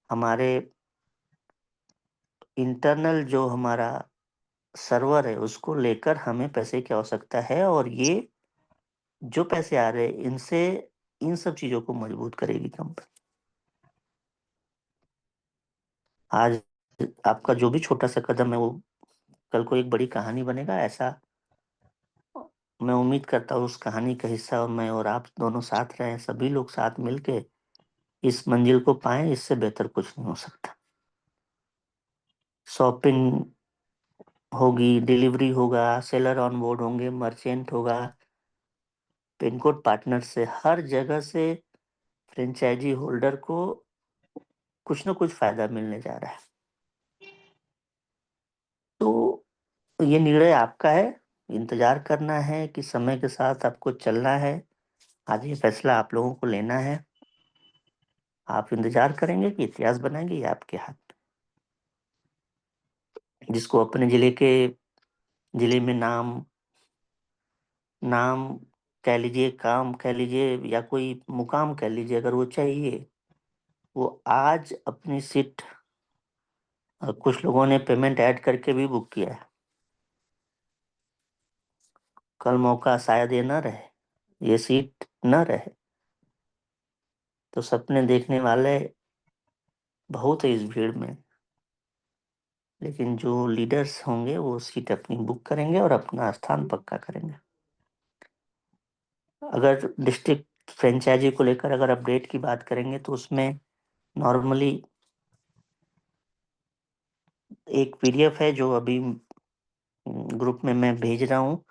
हमारे इंटरनल जो हमारा सर्वर है, उसको लेकर हमें पैसे की आवश्यकता है। और ये जो पैसे आ रहे हैं, इनसे इन सब चीजों को मजबूत करेगी कंपनी। आज आपका जो भी छोटा सा कदम है वो कल को एक बड़ी कहानी बनेगा, ऐसा मैं उम्मीद करता हूँ। उस कहानी का हिस्सा और मैं और आप दोनों साथ रहें, सभी लोग साथ मिलके इस मंजिल को पाएं, इससे बेहतर कुछ नहीं हो सकता। शॉपिंग होगी, डिलीवरी होगा, सेलर ऑन बोर्ड होंगे, मर्चेंट होगा, पिन कोड पार्टनर से, हर जगह से फ्रेंचाइजी होल्डर को कुछ ना कुछ फायदा मिलने जा रहा है। तो ये निर्णय आपका है, इंतजार करना है कि समय के साथ आपको चलना है। आज ये फैसला आप लोगों को लेना है। आप इंतजार करेंगे कि इतिहास बनाएंगे, ये आपके हाथ में। जिसको अपने जिले में नाम कह लीजिए, काम कह लीजिए, या कोई मुकाम कह लीजिए, अगर वो चाहिए, वो आज अपनी सीट कुछ लोगों ने पेमेंट ऐड करके भी बुक किया है। कल मौका शायद ये न रहे, ये सीट न रहे, तो सपने देखने वाले बहुत है इस भीड़ में, लेकिन जो लीडर्स होंगे वो सीट अपनी बुक करेंगे और अपना स्थान पक्का करेंगे। अगर डिस्ट्रिक्ट फ्रेंचाइजी को लेकर अगर अपडेट की बात करेंगे तो उसमें नॉर्मली एक पीडीएफ है जो अभी ग्रुप में मैं भेज रहा हूँ,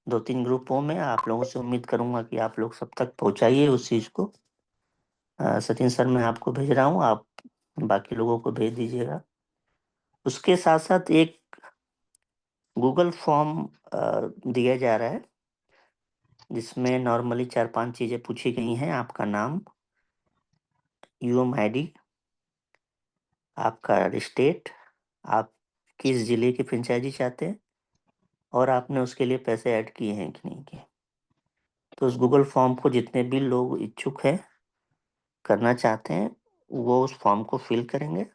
2-3 ग्रुपों में। आप लोगों से उम्मीद करूंगा कि आप लोग सब तक पहुंचाइए उस चीज को। सचिन सर मैं आपको भेज रहा हूँ, आप बाकी लोगों को भेज दीजिएगा। उसके साथ साथ एक गूगल फॉर्म दिया जा रहा है, जिसमें नॉर्मली 4-5 चीजें पूछी गई हैं। आपका नाम, UMID, आपका स्टेट, आप किस जिले की फ्रेंचाइजी चाहते हैं, और आपने उसके लिए पैसे ऐड किए हैं कि नहीं किए। तो उस गूगल फॉर्म को जितने भी लोग इच्छुक हैं, करना चाहते हैं, वो उस फॉर्म को फिल करेंगे।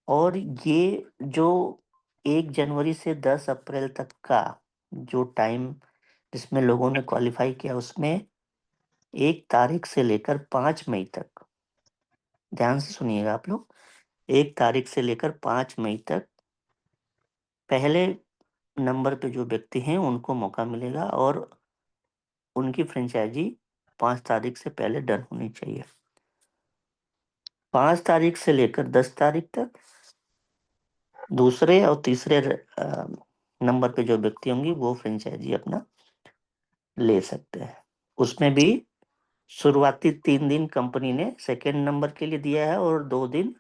और ये जो 1 जनवरी से 10 अप्रैल तक का जो टाइम जिसमें लोगों ने क्वालिफाई किया, उसमें 1 तारीख से लेकर 5 मई तक, ध्यान से सुनिएगा आप लोग, 1 तारीख से लेकर 5 मई तक पहले नंबर पे जो व्यक्ति हैं उनको मौका मिलेगा, और उनकी फ्रेंचाइजी 5 तारीख से पहले डन होनी चाहिए। 5 तारीख से लेकर 10 तारीख तक दूसरे और तीसरे नंबर पे जो व्यक्ति होंगी वो फ्रेंचाइजी अपना ले सकते हैं। उसमें भी शुरुआती 3 दिन कंपनी ने सेकेंड नंबर के लिए दिया है, और 2 दिन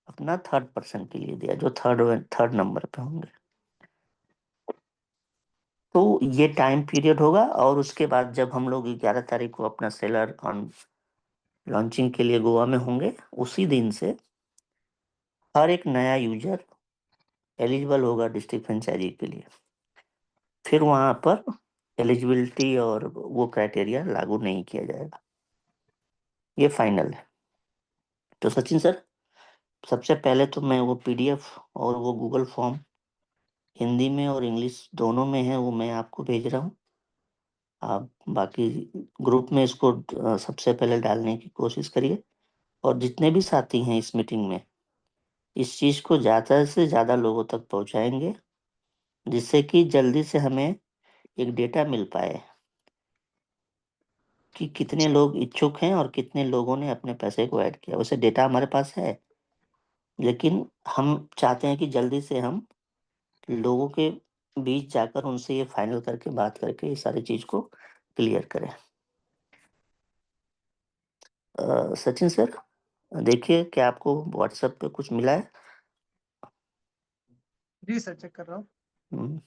अपना थर्ड पर्सन के लिए दिया, जो थर्ड नंबर पे होंगे। तो ये टाइम पीरियड होगा, और उसके बाद जब हम लोग 11 तारीख को अपना सेलर ऑन लॉन्चिंग के लिए गोवा में होंगे, उसी दिन से हर एक नया यूजर एलिजिबल होगा डिस्ट्रिक्ट फ्रेंचाइजी के लिए। फिर वहां पर एलिजिबिलिटी और वो क्राइटेरिया लागू नहीं किया जाएगा, ये फाइनल है। तो सचिन सर, सबसे पहले तो मैं वो पीडीएफ और वो गूगल फॉर्म हिंदी में और इंग्लिश दोनों में है, वो मैं आपको भेज रहा हूँ। आप बाकी ग्रुप में इसको सबसे पहले डालने की कोशिश करिए, और जितने भी साथी हैं इस मीटिंग में, इस चीज़ को ज़्यादा से ज़्यादा लोगों तक पहुँचाएंगे, जिससे कि जल्दी से हमें एक डेटा मिल पाए कि कितने लोग इच्छुक हैं और कितने लोगों ने अपने पैसे को ऐड किया। वैसे डेटा हमारे पास है, लेकिन हम चाहते हैं कि जल्दी से हम लोगों के बीच जाकर उनसे ये फाइनल करके बात करके ये सारी चीज को क्लियर करें। सचिन सर देखिए, क्या आपको व्हाट्सएप पे कुछ मिला है? जी सर, चेक कर रहा हूँ। हम्म,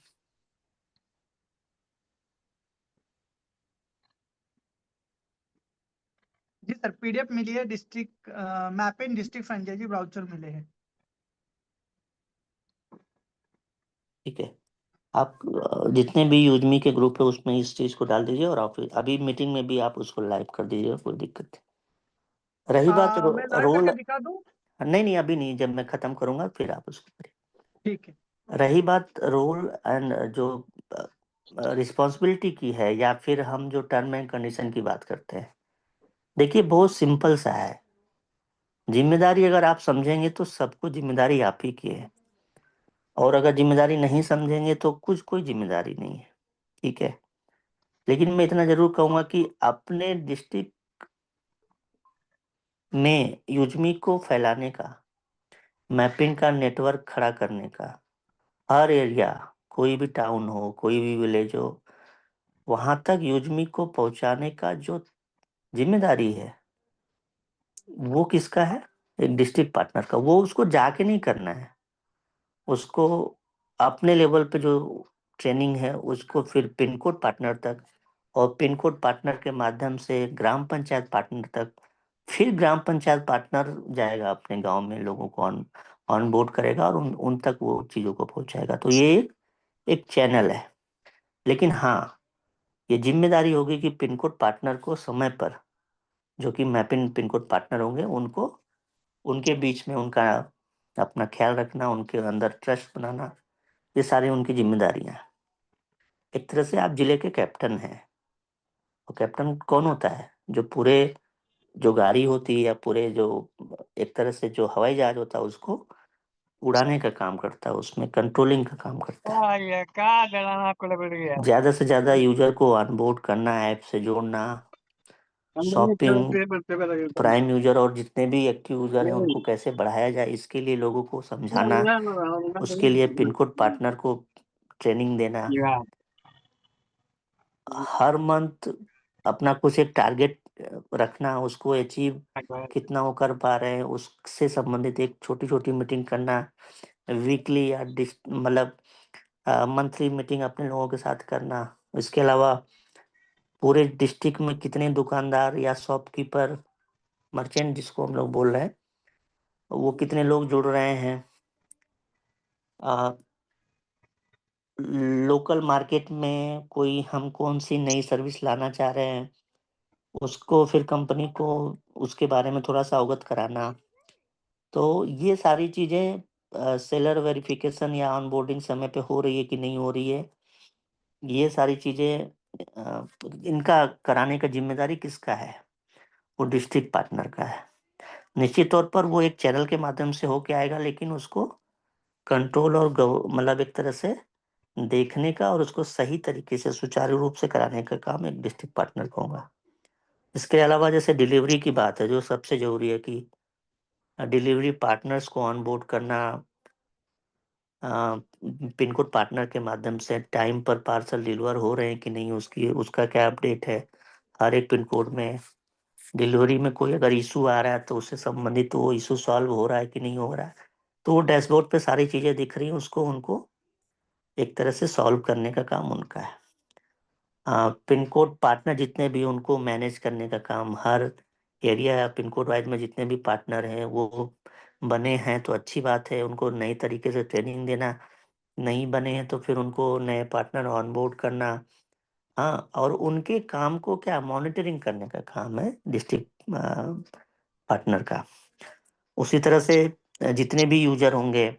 जी सर, पीडीएफ मिली है, डिस्ट्रिक्ट मैप इन डिस्ट्रिक्ट फ्रेंचाइजी ब्राउचर मिले हैं। ठीक है। आप जितने भी यूजमी के ग्रुप है उसमें इस चीज को डाल दीजिए, और आप अभी मीटिंग में भी आप उसको लाइव कर दीजिए, कोई दिक्कत नहीं। रही बात मैं लाइव रोल, करके दिखा दूं? नहीं अभी नहीं, जब मैं खत्म करूंगा फिर आप उसको करिए। ठीक है। रही बात रोल एंड जो रिस्पॉन्सिबिलिटी की है, या फिर हम जो टर्म एंड कंडीशन की बात करते हैं, देखिए बहुत सिंपल सा है। जिम्मेदारी अगर आप समझेंगे तो सबको जिम्मेदारी आप ही की है। और अगर जिम्मेदारी नहीं समझेंगे तो कुछ कोई जिम्मेदारी नहीं है, ठीक है। लेकिन मैं इतना जरूर कहूंगा कि अपने डिस्ट्रिक्ट में यूजमी को फैलाने का, मैपिंग का नेटवर्क खड़ा करने का, हर एरिया, कोई भी टाउन हो, कोई भी विलेज हो, वहां तक यूजमी को पहुंचाने का जो जिम्मेदारी है वो किसका है? एक डिस्ट्रिक्ट पार्टनर का। वो उसको जाके नहीं करना है, उसको अपने लेवल पे जो ट्रेनिंग है उसको फिर पिन कोड पार्टनर तक, और पिन कोड पार्टनर के माध्यम से ग्राम पंचायत पार्टनर तक, फिर ग्राम पंचायत पार्टनर जाएगा अपने गांव में, लोगों को ऑन बोर्ड करेगा और उन तक वो चीज़ों को पहुंचाएगा। तो ये एक चैनल है। लेकिन हाँ, ये जिम्मेदारी होगी कि पिन कोड पार्टनर को समय पर, जो कि मैपिंग पिन कोड पार्टनर होंगे, उनको उनके बीच में उनका अपना ख्याल रखना, उनके अंदर ट्रस्ट बनाना, ये सारी उनकी जिम्मेदारियां हैं। एक तरह से आप जिले के कैप्टन हैं। और कैप्टन कौन होता है? जो पूरे, जो गाड़ी होती है या पूरे जो, एक तरह से जो हवाई जहाज होता है उसको उड़ाने का काम करता है, उसमें कंट्रोलिंग का काम करता है। ज्यादा से ज्यादा यूजर को ऑनबोर्ड करना, ऐप से जोड़ना, शॉपिंग, प्राइम यूजर और जितने भी एक्टिव यूजर हैं उनको कैसे बढ़ाया जाए, इसके लिए लोगों को समझाना, उसके लिए पिन कोड पार्टनर को ट्रेनिंग देना, हर मंथ अपना कुछ एक टारगेट रखना, उसको अचीव कितना वो कर पा रहे हैं उससे संबंधित एक छोटी छोटी मीटिंग करना, वीकली या मतलब मंथली मीटिंग अपने लोगों के साथ करना। इसके अलावा पूरे डिस्ट्रिक्ट में कितने दुकानदार या शॉपकीपर, मर्चेंट जिसको हम लोग बोल रहे हैं, वो कितने लोग जुड़ रहे हैं, लोकल मार्केट में कोई हम कौन सी नई सर्विस लाना चाह रहे हैं, उसको फिर कंपनी को उसके बारे में थोड़ा सा अवगत कराना। तो ये सारी चीज़ें सेलर वेरिफिकेशन या ऑनबोर्डिंग समय पे हो रही है कि नहीं हो रही है, ये सारी चीज़ें इनका कराने का जिम्मेदारी किसका है? वो डिस्ट्रिक्ट पार्टनर का है। निश्चित तौर पर वो एक चैनल के माध्यम से होके आएगा, लेकिन उसको कंट्रोल और मतलब एक तरह से देखने का और उसको सही तरीके से सुचारू रूप से कराने का काम एक डिस्ट्रिक्ट पार्टनर का होगा। इसके अलावा जैसे डिलीवरी की बात है, जो सबसे जरूरी है कि डिलीवरी पार्टनर्स को ऑन बोर्ड करना, पिन कोड पार्टनर के माध्यम से टाइम पर पार्सल डिलीवर हो रहे हैं कि नहीं, उसकी उसका क्या अपडेट है, हर एक पिन कोड में डिलीवरी में कोई अगर इशू आ रहा है तो उससे संबंधित वो इशू सॉल्व हो रहा है कि नहीं हो रहा है। तो वो डैशबोर्ड पे सारी चीज़ें दिख रही हैं, उसको उनको एक तरह से सॉल्व करने का काम उनका है। पिन कोड पार्टनर जितने भी, उनको मैनेज करने का काम, हर एरिया या पिन कोड वाइज में जितने भी पार्टनर हैं वो बने हैं तो अच्छी बात है, उनको नई तरीके से ट्रेनिंग देना, नहीं बने हैं तो फिर उनको नए पार्टनर ऑनबोर्ड करना। हाँ, और उनके काम को क्या मॉनिटरिंग करने का काम है डिस्ट्रिक्ट पार्टनर का। उसी तरह से जितने भी यूजर होंगे,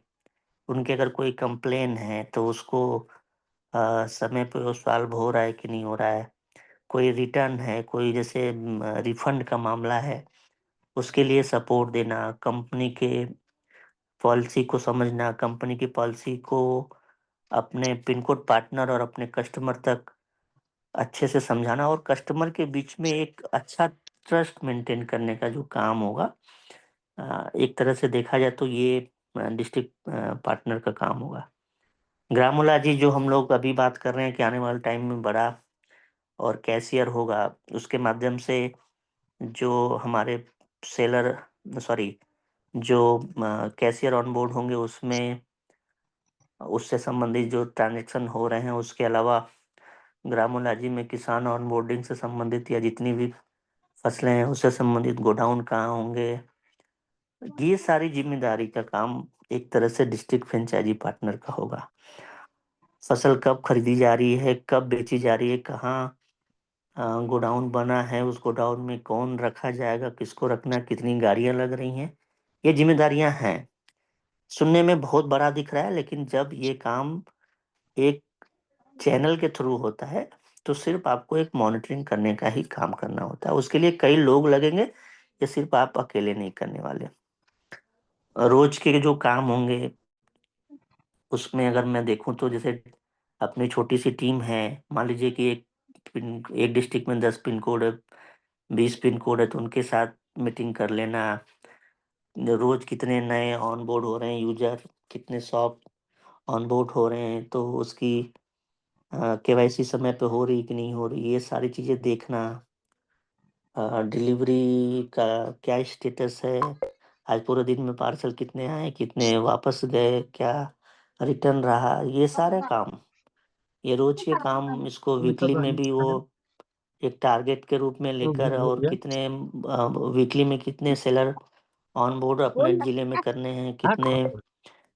उनके अगर कोई कंप्लेन है तो उसको समय पे वो सॉल्व हो रहा है कि नहीं हो रहा है, कोई रिटर्न है, कोई जैसे रिफंड का मामला है, उसके लिए सपोर्ट देना, कंपनी के पॉलिसी को समझना, कंपनी की पॉलिसी को अपने पिन कोड पार्टनर और अपने कस्टमर तक अच्छे से समझाना, और कस्टमर के बीच में एक अच्छा ट्रस्ट मेंटेन करने का जो काम होगा, एक तरह से देखा जाए तो ये डिस्ट्रिक्ट पार्टनर का काम होगा। ग्रामोलॉजी जो हम लोग अभी बात कर रहे हैं कि आने वाले टाइम में बड़ा और कैशियर होगा, उसके माध्यम से जो हमारे सेलर, सॉरी, जो कैशियर ऑन बोर्ड होंगे, उसमें उससे संबंधित जो ट्रांजेक्शन हो रहे हैं, उसके अलावा ग्रामोलॉजी में किसान ऑन बोर्डिंग से संबंधित या जितनी भी फसलें हैं उससे संबंधित गोडाउन कहाँ होंगे, ये सारी जिम्मेदारी का काम एक तरह से डिस्ट्रिक्ट फ्रेंचाइजी पार्टनर का होगा। फसल कब खरीदी जा रही है, कब बेची जा रही है, कहाँ गोडाउन बना है, उस गोडाउन में कौन रखा जाएगा, किसको रखना, कितनी गाड़ियां लग रही हैं, ये जिम्मेदारियां हैं। सुनने में बहुत बड़ा दिख रहा है, लेकिन जब ये काम एक चैनल के थ्रू होता है तो सिर्फ आपको एक मॉनिटरिंग करने का ही काम करना होता है। उसके लिए कई लोग लगेंगे, ये सिर्फ आप अकेले नहीं करने वाले। रोज के जो काम होंगे उसमें अगर मैं देखूं तो जैसे अपनी छोटी सी टीम है, मान लीजिए कि एक डिस्ट्रिक्ट में 10 पिन कोड है, 20 पिन कोड है, तो उनके साथ मीटिंग कर लेना, रोज कितने नए ऑन बोर्ड हो रहे हैं यूजर, कितने शॉप ऑन बोर्ड हो रहे हैं, तो उसकी केवाईसी समय पे हो रही कि नहीं हो रही, ये सारी चीज़ें देखना, डिलीवरी का क्या स्टेटस है, आज पूरे दिन में पार्सल कितने आए, कितने वापस गए, क्या रिटर्न रहा, ये सारे काम, ये रोज के काम, इसको वीकली में भी वो एक टारगेट के रूप में लेकर, और कितने वीकली में कितने सेलर ऑन बोर्ड अपने जिले में करने हैं, कितने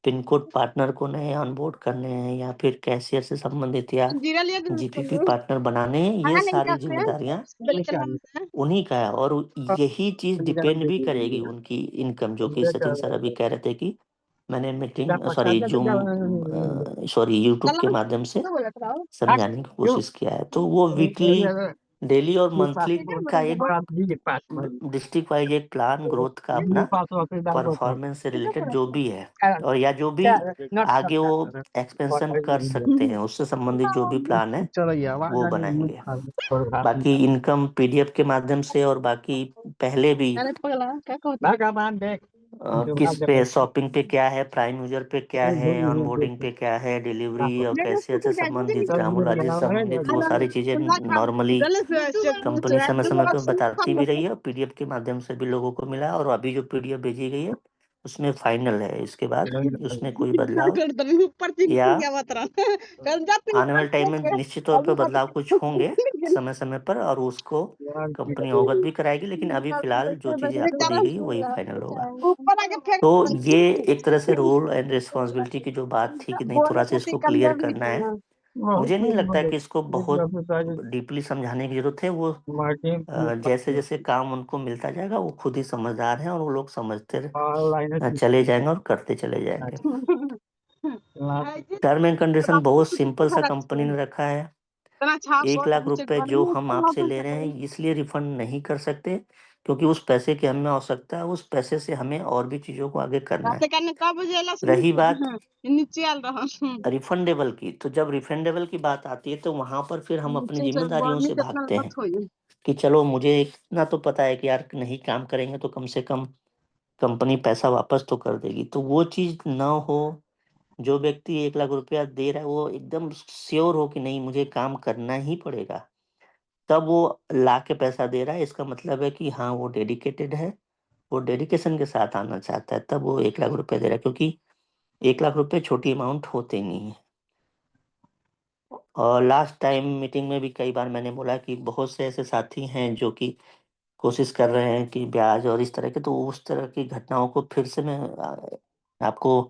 पिन कोड पार्टनर को नए ऑन बोर्ड करने हैं, या फिर कैशियर से संबंधित या जीपीपी पार्टनर बनाने हैं, ये सारी जिम्मेदारियां उन्हीं का है। और यही चीज डिपेंड भी करेगी उनकी इनकम, जो कि सचिन सर अभी कह रहे थे कि मैंने मीटिंग यूट्यूब के माध्यम से समझाने की कोशिश किया है। तो वो वीकली, डेली और मंथली का एक डिस्ट्रिक्ट वाइज एक प्लान, ग्रोथ का अपना परफॉर्मेंस से रिलेटेड जो भी है, और या जो भी आगे वो एक्सपेंशन कर सकते हैं उससे संबंधित जो भी प्लान है वो बनाएंगे। बाकी इनकम पीडीएफ के माध्यम से, और बाकी पहले भी किस पे शॉपिंग पे क्या है, प्राइम यूजर पे क्या है, ऑनबोर्डिंग पे क्या है, डिलीवरी और कैशियर से संबंधित, ग्रामोलॉजी से संबंधित, वो सारी चीजें नॉर्मली कंपनी समय समय पे बताती भी रही है, और पीडीएफ के माध्यम से भी लोगों को मिला, और अभी जो पीडीएफ भेजी गई है उसमें फाइनल है। इसके बाद उसमें कोई बदलाव या आने वाले टाइम में निश्चित तौर पर बदलाव कुछ होंगे समय समय पर, और उसको कंपनी अवगत भी कराएगी, लेकिन अभी फिलहाल जो चीजें आपको दी गई वही फाइनल होगा। तो ये एक तरह से रोल एंड रिस्पॉन्सिबिलिटी की जो बात थी कि नहीं, थोड़ा सा इसको क्लियर करना है। मुझे नहीं लगता कि इसको बहुत डीपली समझाने की जरूरत है। वो जैसे जैसे काम उनको मिलता जाएगा वो खुद ही समझदार हैं, और वो लोग समझते चले जाएंगे और करते चले जाएंगे। टर्म एंड कंडीशन बहुत सिंपल सा कंपनी ने रखा है। 1 लाख रुपए जो हम आपसे ले रहे हैं इसलिए रिफंड नहीं कर सकते क्योंकि उस पैसे की हमें आवश्यकता है, उस पैसे से हमें और भी चीजों को आगे करना है। रही बात रिफंडेबल की, तो जब रिफंडेबल की बात आती है तो वहां पर फिर हम अपनी जिम्मेदारियों से भागते हैं कि चलो मुझे इतना तो पता है कि यार नहीं काम करेंगे तो कम से कम कंपनी पैसा वापस तो कर देगी। तो वो चीज ना हो, जो व्यक्ति 1 लाख रुपया दे रहा है वो एकदम श्योर हो कि नहीं मुझे काम करना ही पड़ेगा, तब वो ला के पैसा दे रहा है, इसका मतलब है कि हाँ वो डेडिकेटेड है, वो डेडिकेशन के साथ आना चाहता है, तब वो 1 लाख रुपया दे रहा है। क्योंकि 1 लाख रुपए छोटी अमाउंट होते नहीं है। और लास्ट टाइम मीटिंग में भी कई बार मैंने बोला कि बहुत से ऐसे साथी हैं जो कि कोशिश कर रहे हैं कि ब्याज और इस तरह के, तो उस तरह की घटनाओं को फिर से मैं आपको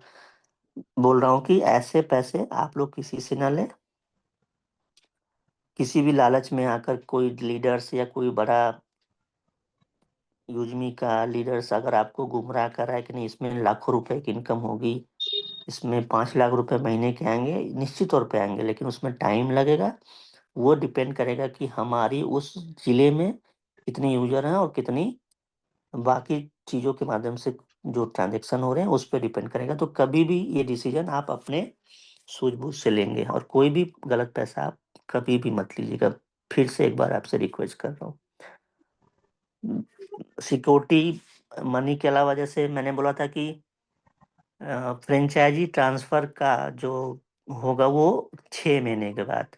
बोल रहा हूँ कि ऐसे पैसे आप लोग किसी से ना लें। किसी भी लालच में आकर कोई लीडर्स या कोई बड़ा यूजमी का लीडर्स अगर आपको गुमराह कर रहा है कि नहीं इसमें लाखों रुपए की इनकम होगी, इसमें 5 लाख रुपए महीने के आएंगे, निश्चित तौर पे आएंगे, लेकिन उसमें टाइम लगेगा। वो डिपेंड करेगा कि हमारी उस जिले में कितने यूजर हैं और कितनी बाकी चीज़ों के माध्यम से जो ट्रांजेक्शन हो रहे हैं उस पर डिपेंड करेगा। तो कभी भी ये डिसीजन आप अपने सूझबूझ से लेंगे, और कोई भी गलत पैसा आप कभी भी मत लीजिएगा। फिर से एक बार आपसे रिक्वेस्ट कर रहा हूँ। सिक्योरिटी मनी के अलावा जैसे मैंने बोला था कि फ्रेंचाइजी ट्रांसफर का जो होगा वो 6 महीने के बाद,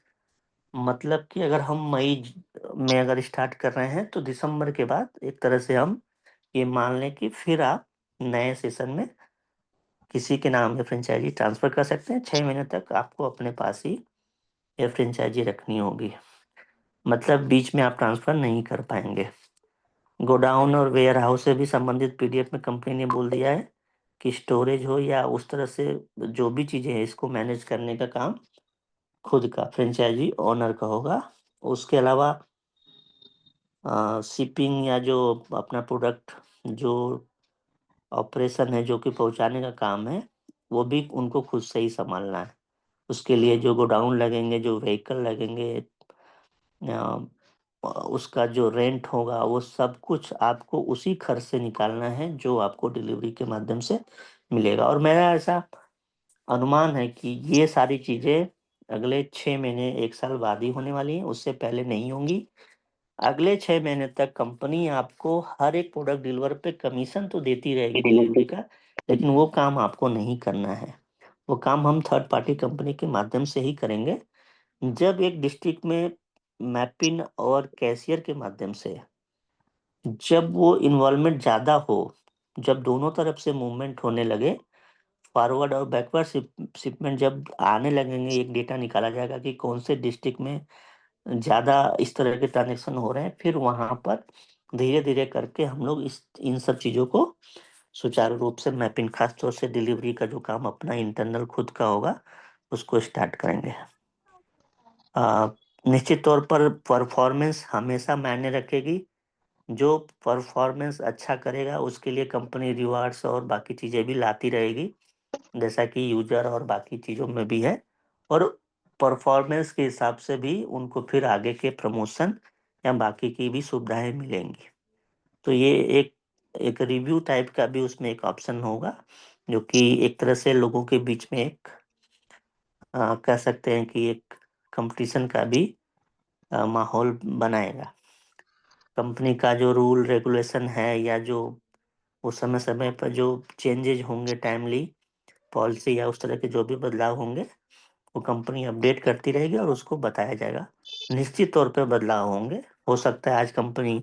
मतलब कि अगर हम मई में अगर स्टार्ट कर रहे हैं तो दिसंबर के बाद एक तरह से हम ये मान लें कि फिर आप नए सेशन में किसी के नाम पे फ्रेंचाइजी ट्रांसफर कर सकते हैं। 6 महीने तक आपको अपने पास ही ये फ्रेंचाइजी रखनी होगी, मतलब बीच में आप ट्रांसफर नहीं कर पाएंगे। गोडाउन और वेयर हाउस से भी संबंधित पीडीएफ में कंपनी ने बोल दिया है कि स्टोरेज हो या उस तरह से जो भी चीज़ें हैं इसको मैनेज करने का काम खुद का फ्रेंचाइजी ओनर का होगा। उसके अलावा शिपिंग या जो अपना प्रोडक्ट जो ऑपरेशन है जो कि पहुंचाने का काम है वो भी उनको खुद से ही संभालना है। उसके लिए जो गोडाउन लगेंगे, जो व्हीकल लगेंगे, उसका जो रेंट होगा वो सब कुछ आपको उसी खर्च से निकालना है जो आपको डिलीवरी के माध्यम से मिलेगा। और मेरा ऐसा अनुमान है कि ये सारी चीजें अगले 6 महीने 1 साल बाद ही होने वाली हैं, उससे पहले नहीं होंगी। अगले 6 महीने तक कंपनी आपको हर एक प्रोडक्ट डिलीवर पे कमीशन तो देती रहेगी डिलीवरी का, लेकिन वो काम आपको नहीं करना है। वो काम हम थर्ड पार्टी कंपनी के माध्यम से ही करेंगे। जब एक डिस्ट्रिक्ट में मैपिन और कैशियर के माध्यम से जब वो इन्वॉल्वमेंट ज़्यादा हो, जब दोनों तरफ से मूवमेंट होने लगे, फॉरवर्ड और बैकवर्ड शिपमेंट जब आने लगेंगे, एक डेटा निकाला जाएगा कि कौन से डिस्ट्रिक्ट में ज़्यादा इस तरह के ट्रांजेक्शन हो रहे हैं। फिर वहाँ पर धीरे धीरे करके हम लोग इन सब चीज़ों को सुचारू रूप से मैपिंग, खास तौर से डिलीवरी का जो काम अपना इंटरनल खुद का होगा, उसको स्टार्ट करेंगे। निश्चित तौर पर परफॉर्मेंस हमेशा मायने रखेगी। जो परफॉर्मेंस अच्छा करेगा उसके लिए कंपनी रिवार्ड्स और बाकी चीज़ें भी लाती रहेगी, जैसा कि यूजर और बाकी चीज़ों में भी है। और परफॉर्मेंस के हिसाब से भी उनको फिर आगे के प्रमोशन या बाकी की भी सुविधाएं मिलेंगी। तो ये एक रिव्यू टाइप का भी उसमें एक ऑप्शन होगा, जो कि एक तरह से लोगों के बीच में एक कह सकते हैं कि एक कंपटीशन का भी माहौल बनाएगा। कंपनी का जो रूल रेगुलेशन है या जो उस समय समय पर जो चेंजेज होंगे, टाइमली पॉलिसी या उस तरह के जो भी बदलाव होंगे, वो कंपनी अपडेट करती रहेगी और उसको बताया जाएगा। निश्चित तौर पे बदलाव होंगे। हो सकता है आज कंपनी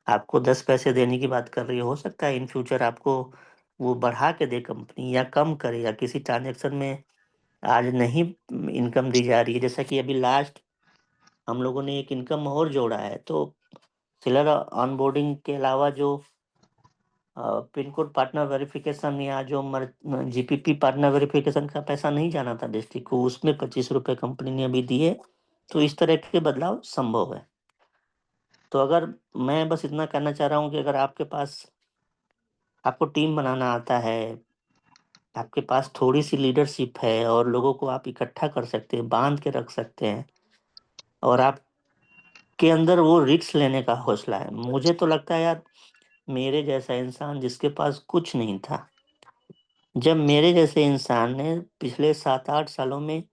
आपको 10 पैसे देने की बात कर रही है, हो सकता है इन फ्यूचर आपको वो बढ़ा के दे कंपनी, या कम करे, या किसी ट्रांजेक्शन में आज नहीं इनकम दी जा रही है। जैसा कि अभी लास्ट हम लोगों ने एक इनकम और जोड़ा है, तो सेलर ऑनबोर्डिंग के अलावा जो पिन कोड पार्टनर वेरिफिकेशन या जो जीपीपी पार्टनर वेरिफिकेशन का पैसा नहीं जाना था डिस्ट्रिक्ट को, उसमें 25 रुपए कंपनी ने अभी दिए। तो इस तरह के बदलाव संभव है। तो अगर मैं बस इतना कहना चाह रहा हूँ कि अगर आपके पास आपको टीम बनाना आता है, आपके पास थोड़ी सी लीडरशिप है और लोगों को आप इकट्ठा कर सकते हैं, बांध के रख सकते हैं, और आपके अंदर वो रिस्क लेने का हौसला है, मुझे तो लगता है यार, मेरे जैसा इंसान जिसके पास कुछ नहीं था, जब मेरे जैसे इंसान ने पिछले 7-8 सालों में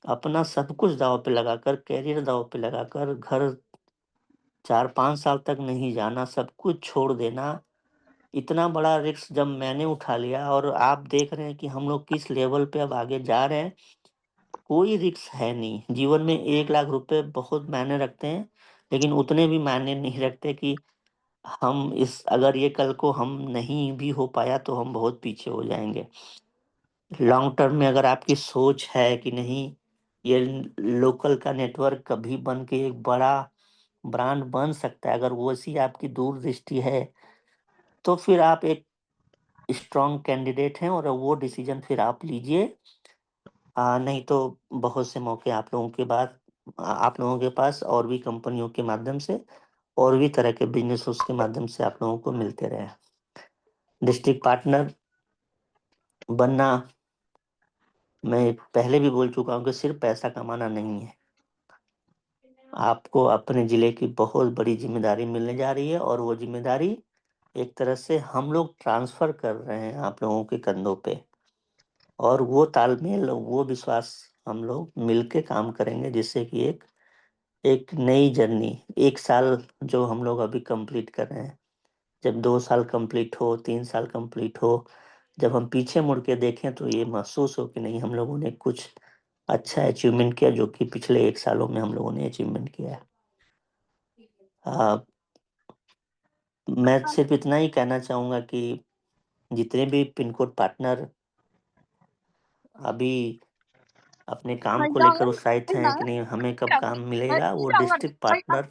अपना सब कुछ दांव पे लगाकर, करियर दांव पे लगाकर, घर 4-5 साल तक नहीं जाना, सब कुछ छोड़ देना, इतना बड़ा रिस्क जब मैंने उठा लिया, और आप देख रहे हैं कि हम लोग किस लेवल पे अब आगे जा रहे हैं। कोई रिस्क है नहीं जीवन में। 1 लाख रुपए बहुत मायने रखते हैं, लेकिन उतने भी मायने नहीं रखते कि हम अगर ये कल को हम नहीं भी हो पाया तो हम बहुत पीछे हो जाएंगे। लॉन्ग टर्म में अगर आपकी सोच है कि नहीं, ये लोकल का नेटवर्क कभी बन के एक बड़ा ब्रांड बन सकता है, अगर वो सी आपकी दूरदृष्टि है, तो फिर आप एक स्ट्रॉन्ग कैंडिडेट हैं और वो डिसीजन फिर आप लीजिए। नहीं तो बहुत से मौके आप लोगों के पास और भी कंपनियों के माध्यम से और भी तरह के बिजनेस उसके माध्यम से आप लोगों को मिलते रहे। डिस्ट्रिक्ट पार्टनर बनना, मैं पहले भी बोल चुका हूँ कि सिर्फ पैसा कमाना नहीं है। आपको अपने जिले की बहुत बड़ी जिम्मेदारी मिलने जा रही है, और वो जिम्मेदारी एक तरह से हम लोग ट्रांसफर कर रहे हैं आप लोगों के कंधों पे, और वो तालमेल, वो विश्वास हम लोग मिलके काम करेंगे, जिससे कि एक एक नई जर्नी, 1 साल जो हम लोग अभी कंप्लीट कर रहे हैं, जब 2 साल कंप्लीट हो, 3 साल कंप्लीट हो, जब हम पीछे मुड़ के देखें तो ये महसूस हो कि नहीं, हम लोगों ने कुछ अच्छा अचीवमेंट किया, जो कि पिछले 1 सालों में हम लोगों ने अचीवमेंट किया है। मैं सिर्फ इतना ही कहना चाहूँगा कि जितने भी पिन कोड पार्टनर अभी अपने काम को लेकर उत्साहित हैं कि नहीं हमें कब काम मिलेगा, वो डिस्ट्रिक्ट पार्टनर,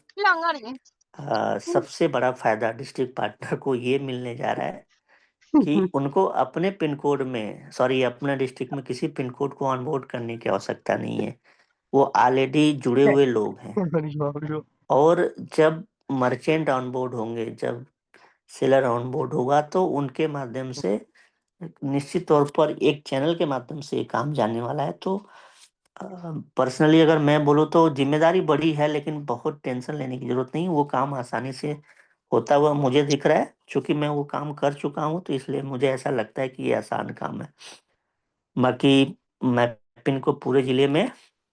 सबसे बड़ा फायदा डिस्ट्रिक्ट पार्टनर को ये मिलने जा रहा है कि उनको अपने पिन कोड में, सॉरी, अपने डिस्ट्रिक्ट में किसी पिन कोड को ऑनबोर्ड करने की आवश्यकता नहीं है। वो ऑलरेडी जुड़े हुए लोग हैं। और जब मर्चेंट ऑनबोर्ड होंगे, जब सेलर ऑनबोर्ड होगा, तो उनके माध्यम से निश्चित तौर पर एक चैनल के माध्यम से ये काम जाने वाला है। तो पर्सनली अगर मैं बोलूँ तो जिम्मेदारी बड़ी है, लेकिन बहुत टेंशन लेने की जरूरत नहीं। वो काम आसानी से होता हुआ मुझे दिख रहा है, क्योंकि मैं वो काम कर चुका हूँ, तो इसलिए मुझे ऐसा लगता है कि ये आसान काम है। बाकी मैपिन को पूरे जिले में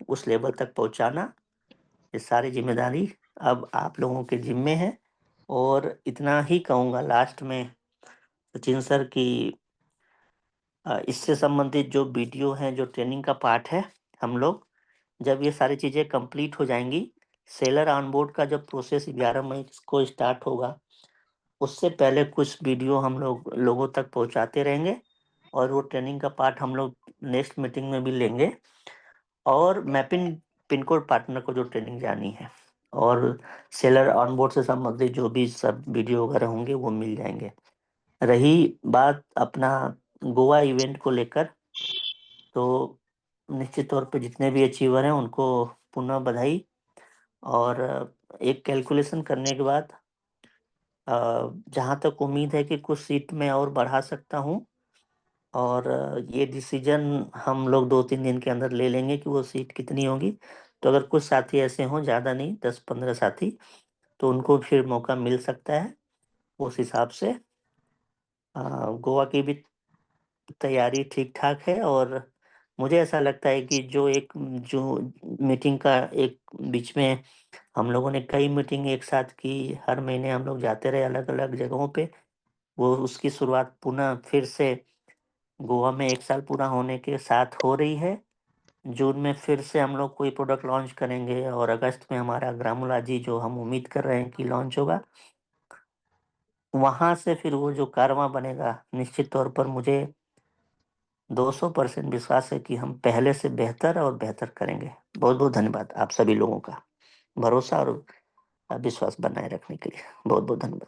उस लेवल तक पहुंचाना, ये सारी जिम्मेदारी अब आप लोगों के जिम्मे है। और इतना ही कहूँगा लास्ट में सचिन सर की इससे संबंधित जो वीडियो है, जो ट्रेनिंग का पार्ट है, हम लोग जब ये सारी चीज़ें कंप्लीट हो जाएंगी, सेलर ऑनबोर्ड का जब प्रोसेस 11 मई को स्टार्ट होगा, उससे पहले कुछ वीडियो हम लोगों तक पहुंचाते रहेंगे। और वो ट्रेनिंग का पार्ट हम लोग नेक्स्ट मीटिंग में भी लेंगे। और मैपिंग पिन कोड पार्टनर को जो ट्रेनिंग जानी है और सेलर ऑनबोर्ड से संबंधित जो भी सब वीडियो वगैरह होंगे वो मिल जाएंगे। रही बात अपना गोवा इवेंट को लेकर, तो निश्चित तौर पे जितने भी अचीवर हैं उनको पुनः बधाई। और एक कैलकुलेशन करने के बाद जहाँ तक उम्मीद है कि कुछ सीट मैं और बढ़ा सकता हूँ। और ये डिसीजन हम लोग 2-3 दिन के अंदर ले लेंगे कि वो सीट कितनी होगी। तो अगर कुछ साथी ऐसे हों, ज़्यादा नहीं 10-15 साथी, तो उनको फिर मौका मिल सकता है। उस हिसाब से गोवा की भी तैयारी ठीक ठाक है। और मुझे ऐसा लगता है कि जो मीटिंग का एक बीच में हम लोगों ने कई मीटिंग एक साथ की, हर महीने हम लोग जाते रहे अलग अलग जगहों पे, वो उसकी शुरुआत पुनः फिर से गोवा में 1 साल पूरा होने के साथ हो रही है। जून में फिर से हम लोग कोई प्रोडक्ट लॉन्च करेंगे और अगस्त में हमारा ग्रामुलाजी जो हम उम्मीद कर रहे हैं कि लॉन्च होगा। वहाँ से फिर वो जो कारवां बनेगा, निश्चित तौर पर मुझे 200% विश्वास है कि हम पहले से बेहतर और बेहतर करेंगे। बहुत बहुत धन्यवाद आप सभी लोगों का भरोसा और विश्वास बनाए रखने के लिए। बहुत बहुत धन्यवाद।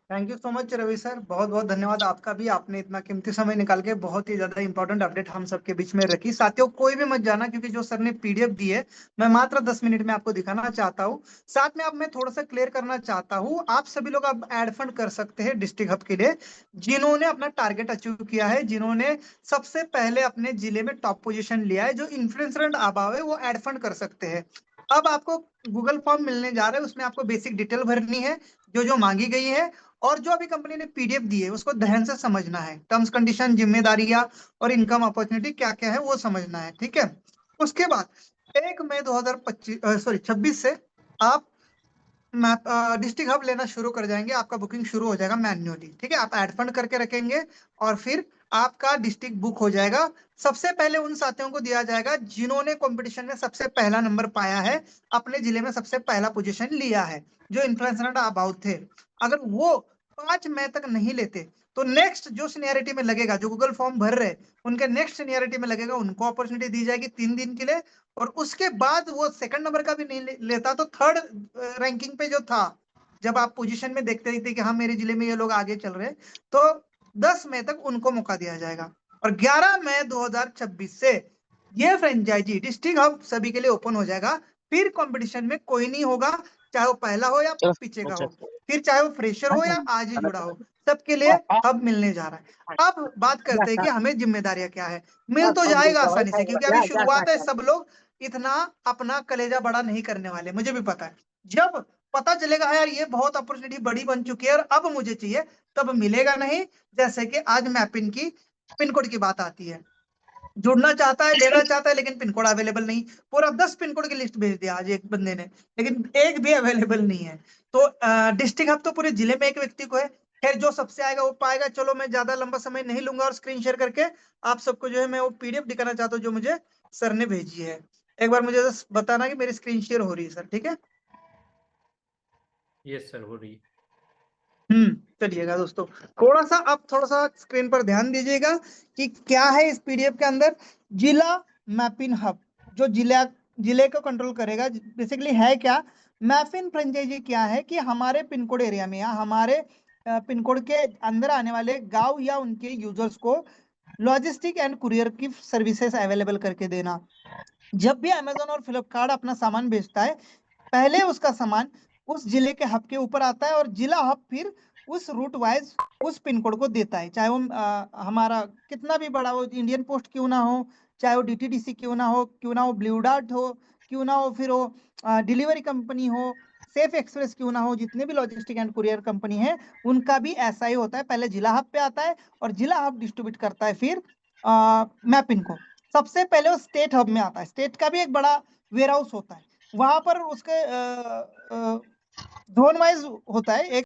Thank you so much Ravi sir, बहुत बहुत धन्यवाद आपका भी। आपने इतना कीमती समय निकाल के बहुत ही ज्यादा इंपॉर्टेंट अपडेट हम सबके बीच में रखी। साथियों कोई भी मत जाना, क्योंकि जो सर ने पीडीएफ दी है मैं मात्र 10 मिनट में आपको दिखाना चाहता हूँ। साथ में अब मैं थोड़ा सा क्लियर करना चाहता हूँ, आप सभी लोग अब एड फंड कर सकते हैं डिस्ट्रिक्ट हब के लिए, जिन्होंने अपना टारगेट अचीव किया है, जिन्होंने सबसे पहले अपने जिले में टॉप पोजिशन लिया है, जो इन्फ्लुएंसर एंड अभाव है, वो एड फंड कर सकते हैं। अब आपको गूगल फॉर्म मिलने जा रहा है, उसमें आपको बेसिक डिटेल भरनी है जो जो मांगी गई है, और जो अभी कंपनी ने पीडीएफ दी है उसको ध्यान से समझना है। टर्म्स कंडीशन, जिम्मेदारियां और इनकम अपॉर्चुनिटी क्या क्या है वो समझना है, ठीक है। उसके बाद 1 मई 26 से आप डिस्ट्रिक्ट हब लेना शुरू कर जाएंगे। आपका बुकिंग शुरू हो जाएगा मैन्युअली, ठीक है। आप एड फंड करके रखेंगे और फिर आपका डिस्ट्रिक्ट बुक हो जाएगा। सबसे पहले उन साथियों को दिया जाएगा जिन्होंने कंपटीशन में सबसे पहला नंबर पाया है, अपने जिले में सबसे पहला पोजीशन लिया है, जो इन्फ्लुएंसर अबाउट थे। अगर वो 5 मई तक नहीं लेते तो नेक्स्ट जो सीनियरिटी में लगेगा, जो गूगल फॉर्म भर रहे उनके नेक्स्ट सीनियरिटी में लगेगा, उनको अपॉर्चुनिटी दी जाएगी 3 दिन के लिए। और उसके बाद वो सेकंड नंबर का भी नहीं लेता तो थर्ड रैंकिंग पे जो था, जब आप पोजीशन में देखते थे कि हाँ मेरे जिले में ये लोग आगे चल रहे, तो 10 मई तक उनको मौका दिया जाएगा। और 11 मई 2026 से ये फ्रेंचाइजी डिस्ट्रिक्ट हब सभी के लिए ओपन हो जाएगा। फिर कंपटीशन में कोई नहीं होगा, चाहे वो पहला हो या पीछे का हो, फिर चाहे वो फ्रेशर हो या आज ही जुड़ा हो, सबके लिए हब मिलने जा रहा है। अब बात करते हैं कि हमें जिम्मेदारियां क्या है। मिल तो जाएगा आसानी से, क्योंकि अभी शुरुआत है, सब लोग इतना अपना कलेजा बड़ा नहीं करने वाले, मुझे भी पता है। जब पता चलेगा यार ये बहुत अपॉर्चुनिटी बड़ी बन चुकी है और अब मुझे चाहिए, तब मिलेगा नहीं। जैसे कि आज मैपिन की पिन कोड की बात आती है, जुड़ना चाहता है, लेना चाहता है, लेकिन पिन कोड अवेलेबल नहीं। पूरा 10 पिन कोड की लिस्ट भेज दिया आज एक बंदे ने, लेकिन एक भी अवेलेबल नहीं है। तो डिस्ट्रिक्ट हब तो पूरे जिले में एक व्यक्ति को है। खैर जो सबसे आएगा वो पाएगा। चलो मैं ज्यादा लंबा समय नहीं लूंगा और स्क्रीन शेयर करके आप सबको जो है मैं वो पीडीएफ दिखाना चाहता हूँ जो मुझे सर ने भेजी है। एक बार मुझे बताना कि मेरी स्क्रीन शेयर हो रही है सर, ठीक है। यस सर, हो रही है। चलिएगा दोस्तों, थोड़ा सा स्क्रीन पर ध्यान दीजिएगा कि क्या है इस पीडीएफ के अंदर। जिला मैपिन हब जो जिले को कंट्रोल करेगा, बेसिकली है क्या। मैपिन फ्रेंचाइजी क्या है कि हमारे पिन कोड एरिया में या हमारे पिन कोड के अंदर आने वाले गांव या उनके यूजर्स को लॉजिस्टिक एंड कुरियर की सर्विसेज अवेलेबल करके देना। जब भी अमेजोन और फ्लिपकार्ट अपना सामान भेजता है, पहले उसका सामान उस जिले के हब के ऊपर आता है और जिला हब फिर उस रूट वाइज उस पिन कोड को देता है। चाहे वो हमारा कितना भी बड़ा हो, इंडियन पोस्ट क्यों ना हो, चाहे वो डीटीडीसी क्यों ना हो, ब्लू डार्ट हो, क्यों ना हो फिर वो डिलीवरी कंपनी हो, सेफ एक्सप्रेस क्यों ना हो, जितने भी लॉजिस्टिक एंड कुरियर कंपनी है उनका भी ऐसा ही होता है। पहले जिला हब पे आता है और जिला हब डिस्ट्रीब्यूट करता है फिर मैपिन को। सबसे पहले वो स्टेट हब में आता है। स्टेट का भी एक बड़ा वेयर हाउस होता है, वहां पर उसके जोन वाइज होता है। एक